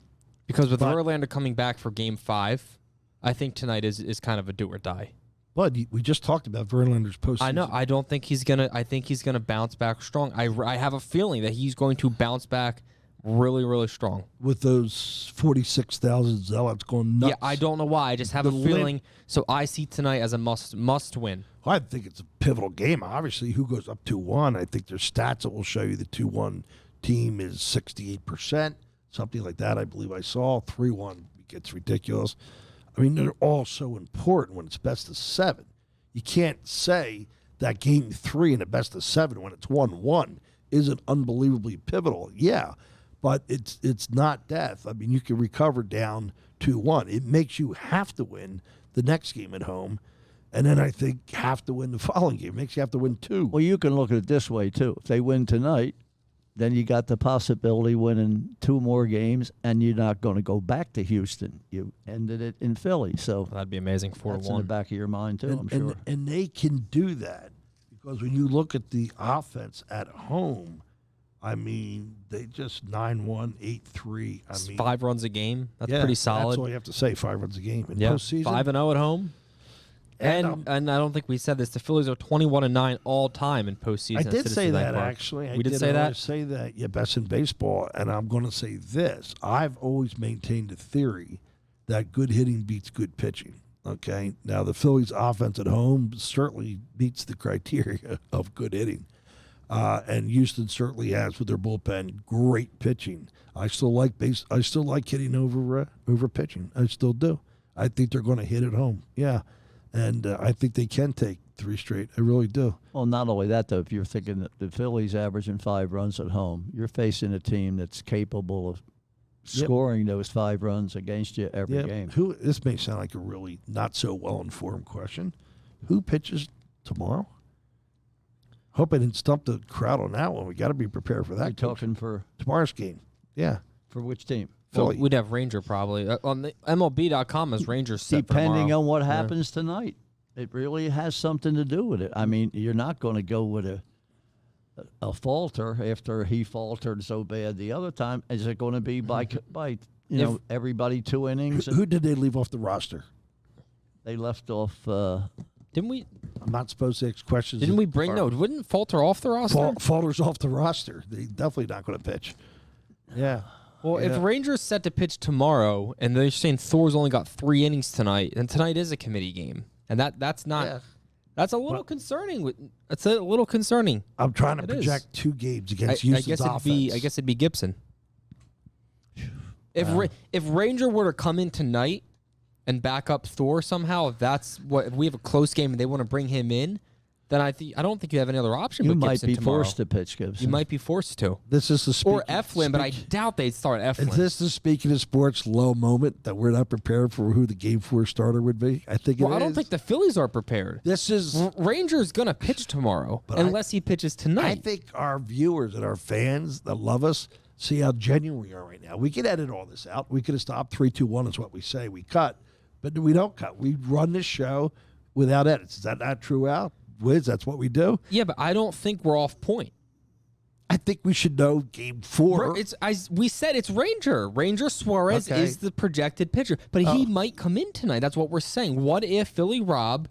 Because with Verlander coming back for Game 5, I think tonight is kind of a do or die. But we just talked about Verlander's postseason. I know. I don't think he's gonna. I think he's gonna bounce back strong. I have a feeling that he's going to bounce back really, really strong. With those 46,000 zealots going nuts. Yeah, I don't know why. I just have a feeling. So I see tonight as a must win. I think it's a pivotal game. Obviously, who goes up 2-1? I think there's stats that will show you the 2-1 team is 68%. Something like that, I believe I saw. 3-1 gets ridiculous. I mean, they're all so important when it's best of 7. You can't say that game 3 in a best of 7 when it's 1-1 isn't unbelievably pivotal. Yeah, but it's not death. I mean, you can recover down 2-1. It makes you have to win the next game at home, and then I think have to win the following game. It makes you have to win 2. Well, you can look at it this way, too. If they win tonight, then you got the possibility of winning 2 more games, and you're not going to go back to Houston. You ended it in Philly. So That'd be amazing. 4-1. that's in the back of your mind, too, I'm sure. And they can do that because when you look at the offense at home, I mean, they just 9-1, 8-3. I mean, 5 runs a game. That's yeah, pretty solid. That's all you have to say. 5 runs a game in Yeah, postseason. 5-0 at home. And I don't think we said this. The Phillies are 21-9 all time in postseason. I at did Citizens say Bank that Park. actually. We did say that. Say that. Yeah, best in baseball. And I'm going to say this: I've always maintained the theory that good hitting beats good pitching. Okay. Now the Phillies' offense at home certainly meets the criteria of good hitting, and Houston certainly has with their bullpen great pitching. I still like hitting over pitching. I still do. I think they're going to hit at home. Yeah. And I think they can take 3 straight. I really do. Well, not only that, though, if you're thinking that the Phillies averaging 5 runs at home, you're facing a team that's capable of scoring those 5 runs against you every game. This may sound like a really not so well-informed question. Who pitches tomorrow? Hope I didn't stump the crowd on that one. We got to be prepared for that. You're talking for tomorrow's game. Yeah. For which team? Well, Philly. we'd have Ranger probably. On the MLB.com as Rangers set for Depending tomorrow. on what happens tonight. It really has something to do with it. I mean, you're not going to go with a falter after he faltered so bad the other time. Is it going to be by everybody 2 innings? Who did they leave off the roster? They left off. Didn't we? I'm not supposed to ask questions. Didn't we bring? No, wouldn't Falter off the roster? Falter's off the roster. They definitely not going to pitch. Yeah. Well, if Rangers set to pitch tomorrow, and they're saying Thor's only got 3 innings tonight, and tonight is a committee game, and that's not. Yeah. That's a little concerning. That's a little concerning. I'm trying to It project is. 2 games against Houston's offense. I guess it'd be Gibson. If Ranger were to come in tonight and back up Thor somehow, if we have a close game and they want to bring him in, then I don't think you have any other option. You but might Gibson be tomorrow. forced to pitch Gibson. You might be forced to. This is the Or Eflin, but I doubt they'd start Eflin. Is this the speaking of sports low moment that we're not prepared for who the game 4 starter would be? I think I don't think the Phillies are prepared. This is. Ranger's going to pitch tomorrow unless he pitches tonight. I think our viewers and our fans that love us see how genuine we are right now. We could edit all this out. We could have stopped 3, 2, 1 is what we say. We cut, but we don't cut. We run this show without edits. Is that not true, Al? Wiz, that's what we do. Yeah, but I don't think we're off point. I think we should know game 4. We said it's Ranger. Ranger Suarez is the projected pitcher, but he might come in tonight. That's what we're saying. What if Philly Rob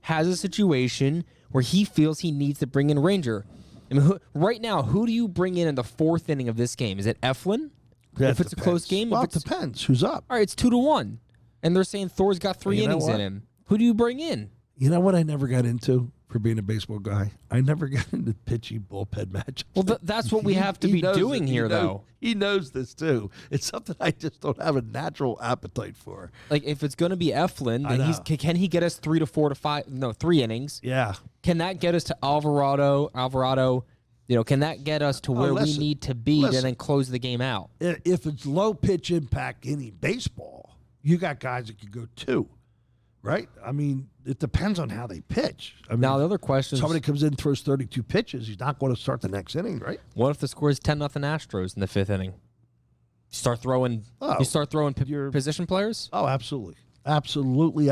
has a situation where he feels he needs to bring in Ranger? I mean, right now, who do you bring in the 4th inning of this game? Is it Eflin? If it's a close game? Well, it depends. Who's up? All right, it's 2-1. And they're saying Thor's got 3 innings in him. Who do you bring in? You know what I never got into for being a baseball guy? I never got into pitching bullpen matchups. Well, that's what we have to be doing here, though. He knows this, too. It's something I just don't have a natural appetite for. Like, if it's going to be Eflin, then can he get us 3 to 4 to 5? No, 3 innings. Yeah. Can that get us to Alvarado? Can that get us to where we need to be to then close the game out? If it's low pitch impact inning baseball, you got guys that could go 2, right? I mean, it depends on how they pitch. I mean, now, the other question is, somebody comes in and throws 32 pitches, he's not going to start the next inning, right? what if the score is 10-0 Astros in the 5th inning? You start throwing position players? Oh, absolutely. Absolutely.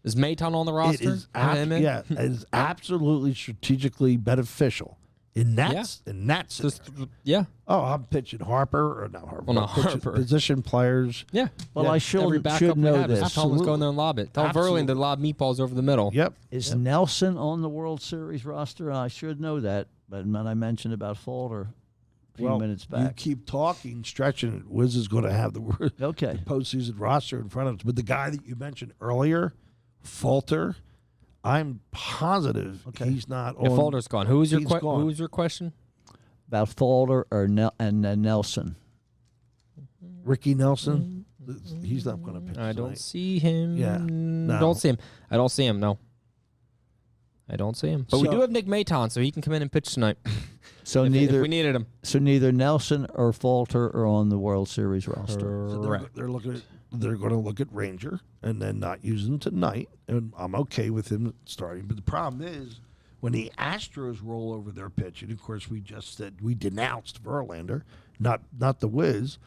Is Mayton on the roster? It is absolutely strategically beneficial in that sense. Oh, I'm pitching Harper or not Harper. Well, not Harper. Position players. Yeah. Well, I should know this. Tell him to go in there and lob it. Tell Verlander to lob meatballs over the middle. Yep. Is Nelson on the World Series roster? I should know that, but when I mentioned about Falter a few minutes back. You keep talking, stretching it. Wiz is going to have the postseason roster in front of us. But the guy that you mentioned earlier, Falter, I'm positive he's not on. If Falter's gone, who was your question? About Falter and Nelson. Ricky Nelson? He's not going to pitch I don't tonight. see him. Yeah. No. Don't see him. I don't see him, no. I don't see him. But we do have Nick Maton, so he can come in and pitch tonight. So if neither we needed him. So neither Nelson or Falter are on the World Series roster. Correct. So they're going to look at Ranger and then not use him tonight, and I'm okay with him starting. But the problem is when the Astros roll over their pitch, and of course we just said we denounced Verlander, not the Wiz.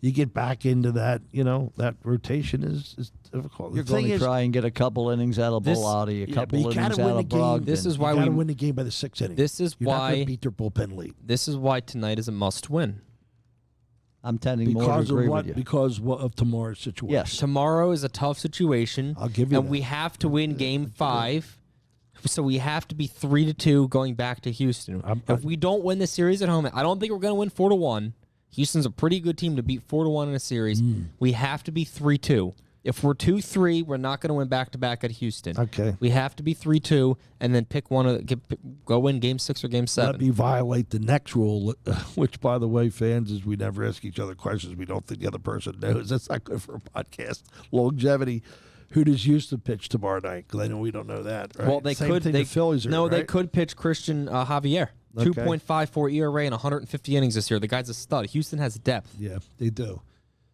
You get back into that, that rotation is difficult. You're going to try and get a couple innings out of Bellotti, a couple innings out of Brogdon. This is why we got to win the game by the 6th inning. This is You're why not going to beat their bullpen lead. This is why tonight is a must-win. I'm tending more to agree with you. Because of tomorrow's situation. Yes. Tomorrow is a tough situation. I'll give you and that. we have to win Game 5. So we have to be 3-2 going back to Houston. If we don't win the series at home, I don't think we're going to win 4-1. Houston's a pretty good team to beat 4-1 in a series. We have to be 3-2. If we're 2-3, we're not going to win back-to-back at Houston. Okay. We have to be 3-2 and then pick one. Go win Game 6 or Game 7. Let me violate the next rule, which, by the way, fans, is we never ask each other questions we don't think the other person knows. That's not good for a podcast. Longevity. Who does Houston pitch tomorrow night? Because I know we don't know that. Right? Well, they Same could. thing the Phillies are, no, they right? could pitch Christian Javier. Okay. 2.54 ERA and 150 innings this year. The guy's a stud. Houston has depth. Yeah, they do.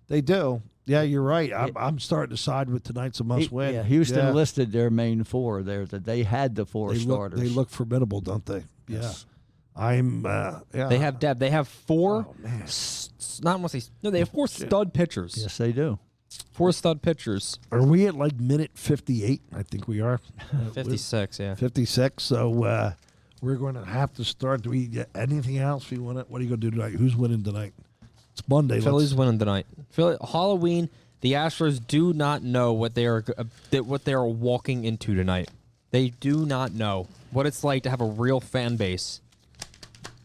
They do. Yeah, you're right. I'm starting to side with tonight's a must-win. Yeah, Houston listed their main four there, that they had the four starters. They look formidable, don't they? Yes. Yeah. They have depth. They have four. Oh, man. They have four stud pitchers. Yes, they do. 4 stud pitchers. Are we at like minute 58? I think we are. 56, yeah. 56. So we're going to have to start. Do we get anything else we want to? What are you going to do tonight? Who's winning tonight? It's Monday. Phillies winning tonight. Halloween. The Astros do not know what they are walking into tonight. They do not know what it's like to have a real fan base.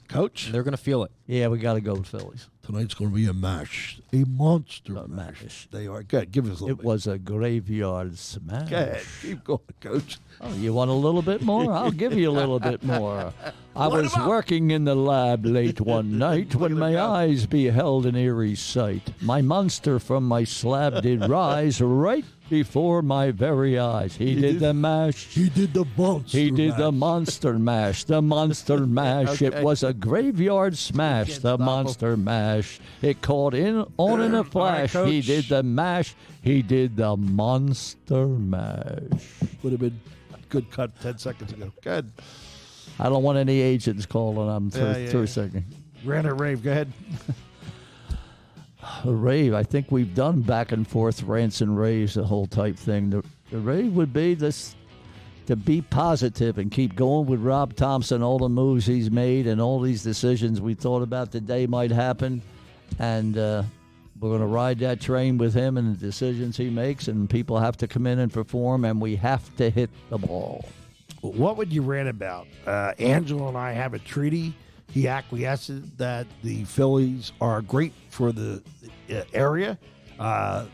Coach? They're going to feel it. Yeah, we got to go with Phillies. Tonight's going to be a mash. A monster mash. mash. They are. Good. Give us a little It bit. was a graveyard smash. Go ahead. Keep going, Coach. Oh, you want a little bit more? I'll give you a little bit more. I was working in the lab late one night when my eyes beheld an eerie sight. My monster from my slab did rise right before my very eyes. He did the mash. He did the monster He did the mash. monster mash. The monster mash. It was a graveyard smash. The monster mash. It caught on in a flash. Coach. He did the mash. He did the monster mash. Would have been a good cut 10 seconds ago. Good. I don't want any agents calling. I'm through a second. Ran or rave. Go ahead. Rave, I think we've done back and forth rants and raves, the whole type thing. The rave would be this, to be positive and keep going with Rob Thompson, all the moves he's made and all these decisions we thought about today might happen. And we're going to ride that train with him and the decisions he makes, and people have to come in and perform, and we have to hit the ball. What would you rant about? Angelo and I have a treaty. He acquiesces that the Phillies are great for the area.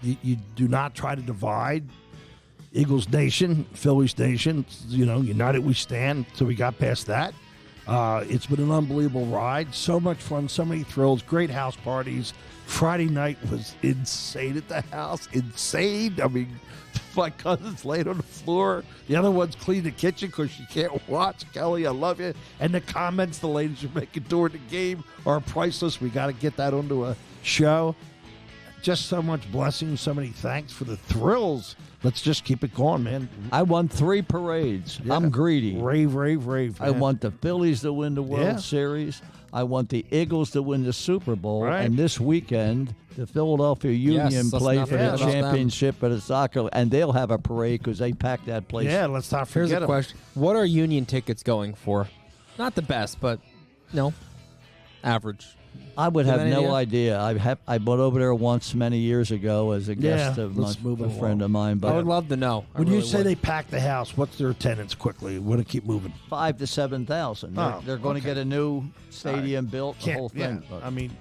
You do not try to divide Eagles Nation, Phillies Nation. United we stand. So we got past that. It's been an unbelievable ride. So much fun, so many thrills, great house parties. Friday night was insane at the house. Insane. I mean, my cousin's laid on the floor. The other one's cleaned the kitchen because she can't watch. Kelly, I love you. And the comments the ladies are making during the game are priceless. We got to get that onto a show. Just so much blessing, so many thanks for the thrills. Let's just keep it going, man. I won 3 parades. Yeah. I'm greedy. Rave, man. I want the Phillies to win the World Series. I want the Eagles to win the Super Bowl. Right. And this weekend, the Philadelphia Union let's play not for forget the about them. championship at the soccer, and they'll have a parade because they packed that place. Yeah, let's not Here's forget a question. What are Union tickets going for? Not the best, but, average. I would You have have any no idea. I went over there once many years ago as a guest of let's move a it friend along. of mine. I But would love to know. When you say they pack the house, what's their attendance quickly? Want to keep moving? 5,000 to 7,000. They're going to get a new stadium built, the whole thing. Yeah. But, I mean,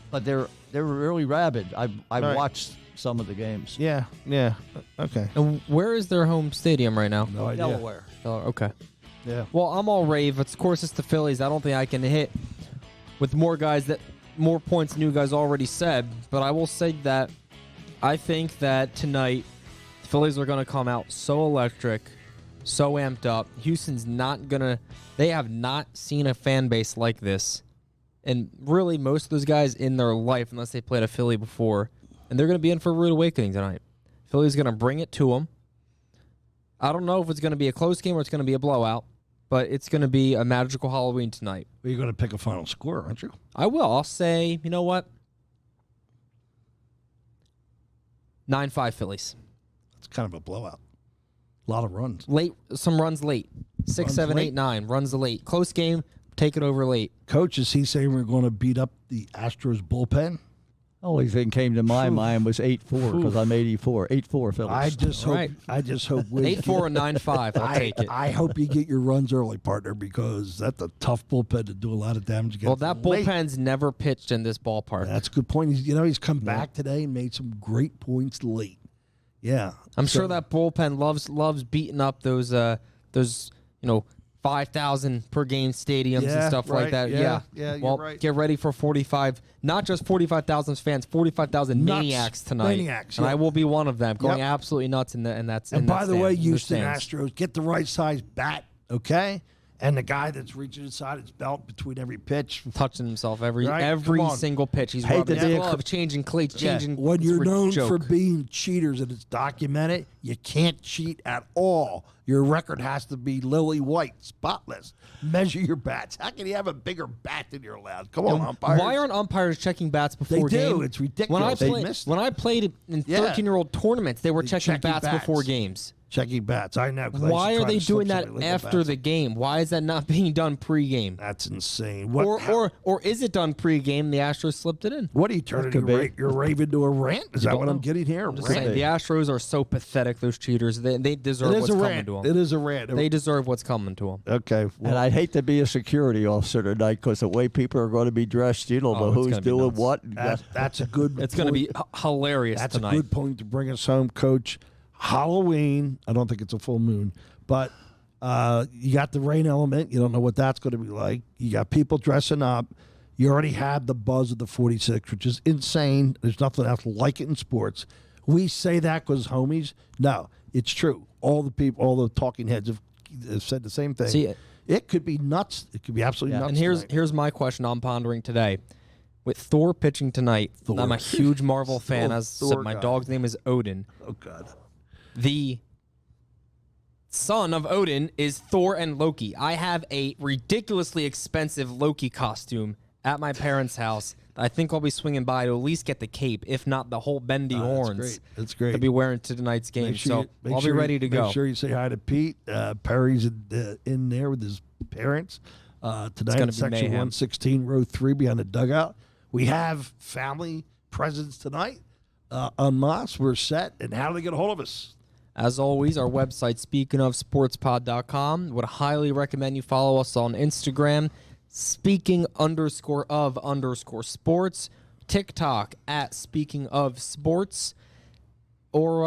but they're really rabid. I've Right. watched some of the games. Yeah. Okay. And where is their home stadium right now? No idea. Delaware. Oh, okay. Yeah. Well, I'm all rave. Of course, it's the Phillies. I don't think I can hit with more points than you guys already said. But I will say that I think that tonight the Phillies are going to come out so electric. so amped up. Houston's not going to – they have not seen a fan base like this. And really, most of those guys in their life, unless they played a Philly before, and they're going to be in for a rude awakening tonight. Philly's going to bring it to them. I don't know if it's going to be a close game or it's going to be a blowout, but it's going to be a magical Halloween tonight. Well, you're going to pick a final score, aren't you? I will. I'll say, you know what? 9-5 Phillies. It's kind of a blowout. A lot of runs. Late, some runs late. 6, Runs 7, late? 8, 9. Runs late. Close game. Take it over late. Coach, is he saying we're going to beat up the Astros bullpen? Only thing came to my mind was 8-4 because I'm 84. 8-4 Phillies. I just hope. right. I just hope. Wiz 8-4 and 9-5. I'll take it. I hope you get your runs early, partner, because that's a tough bullpen to do a lot of damage against. Well, that late. bullpen's never pitched in this ballpark. That's a good point. He's come back today and made some great points late. Yeah, I'm sure that bullpen loves beating up those 5,000 per game stadiums and stuff like right. that. Yeah, you're well, right. get ready for 45, not just 45,000 fans, 45,000 Nuts. maniacs tonight. Maniacs, and yeah. I will be one of them, going Yep. absolutely nuts in that's. And in by that the way, stand, in the Houston stands. Astros, get the right size bat, okay? And the guy that's reaching inside his belt between every pitch. touching himself every Right? Come on. single pitch. He's Hate rubbing to be his a glove, changing cleats, changing. When it's you're a known joke. for being cheaters and it's documented, you can't cheat at all. Your record has to be lily white, spotless. Measure your bats. How can you have a bigger bat than you're allowed? Come on, umpires. Why aren't umpires checking bats They before do. game? It's ridiculous. They missed When I played in Yeah. 13-year-old tournaments, they were checking checking bats bats. before games. checking bats? I know. 'Cause I used Why to are try they to slip doing that somebody with the after bats. the game? Why is that not being done pre-game? That's insane. Or is it done pre-game? The Astros slipped it in. What are you turning could be. your Raven to a rant? Is that don't what I'm know. getting here? I'm just Rant? saying, the Astros are so pathetic. Those cheaters, they deserve It is what's a coming rant. to them. It is a rant. They deserve what's coming to them. Okay. And Well, I'd hate to be a security officer tonight because the way people are going to be dressed, you don't know it's who's gonna be doing nuts. what. that's a good. It's going to be point. hilarious That's tonight. a good point to bring us home, Coach. Halloween. I don't think it's a full moon, but you got the rain element. You don't know what that's going to be like. You got people dressing up. You already had the buzz of the 46, which is insane. There's nothing else like it in sports. We say that because homies. No, it's true. All the people, all the talking heads have said the same thing. See, it could be nuts. It could be absolutely nuts. And here's tonight. my question I'm pondering today. With Thor pitching tonight, I'm a huge Marvel fan. As I said, Thor my guy. dog's name is Odin. Oh God. The son of Odin is Thor and Loki. I have a ridiculously expensive Loki costume at my parents' house. I think I'll be swinging by to at least get the cape, if not the whole bendy horns. That's great. To be wearing to tonight's game. So Make I'll sure be ready to go. Make sure you say hi to Pete. Perry's in there with his parents tonight gonna in be section mayhem. 116, row 3 behind the dugout. We have family presence tonight. En masse, we're set. And how do they get a hold of us? As always, our website, speakingofsportspod.com. Would highly recommend you follow us on Instagram, speaking_of_sports, TikTok at Speaking of Sports, or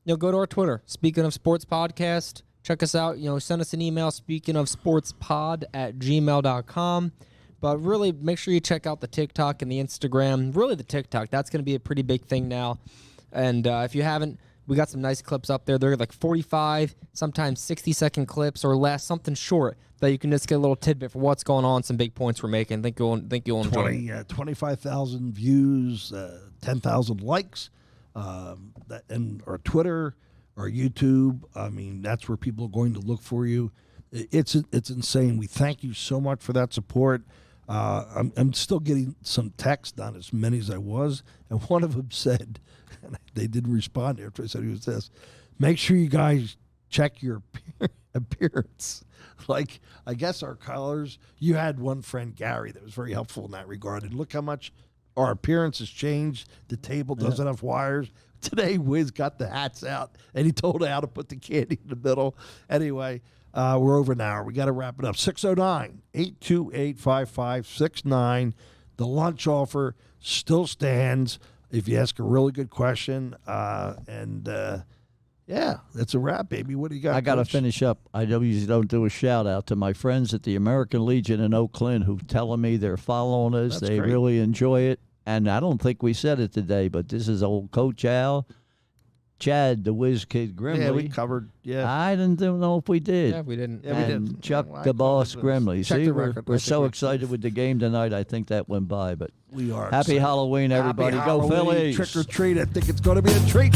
go to our Twitter, Speaking of Sports Podcast. Check us out. Send us an email, speakingofsportspod@gmail.com. But really, make sure you check out the TikTok and the Instagram. Really, the TikTok. That's going to be a pretty big thing now. And if you haven't, we got some nice clips up there. They're like 45, sometimes 60-second clips or less, something short that you can just get a little tidbit for what's going on, some big points we're making. Think you'll enjoy it. 25,000 views, 10,000 likes, and our Twitter, our YouTube. I mean, that's where people are going to look for you. It's insane. We thank you so much for that support. I'm still getting some texts, not as many as I was, and one of them said, and they didn't respond after I said it was this, make sure you guys check your appearance. Like, I guess our colors, you had one friend, Gary, that was very helpful in that regard. And look how much our appearance has changed. The table doesn't have wires. Today, Wiz got the hats out, and he told her how to put the candy in the middle. Anyway, we're over an hour. We got to wrap it up. 609-828-5569. The lunch offer still stands if you ask a really good question. Yeah, that's a wrap, baby. What do you got? I got to Coach? finish up. I usually don't do a shout out to my friends at the American Legion in Oak Clint who telling me they're following us. That's They great. really enjoy it. And I don't think we said it today, but this is old Coach Al. Chad, the whiz kid Grimley. Yeah, we covered. Yeah. I didn't know if we did. Yeah, we didn't. Yeah, we and did. Chuck, Well, I the boss called it Grimley. Check See, the we're record. I we're think so we're- excited with the game tonight. I think that went by, but We are. happy excited. Halloween, everybody. Happy Go Halloween, Phillies. Trick or treat. I think it's going to be a treat.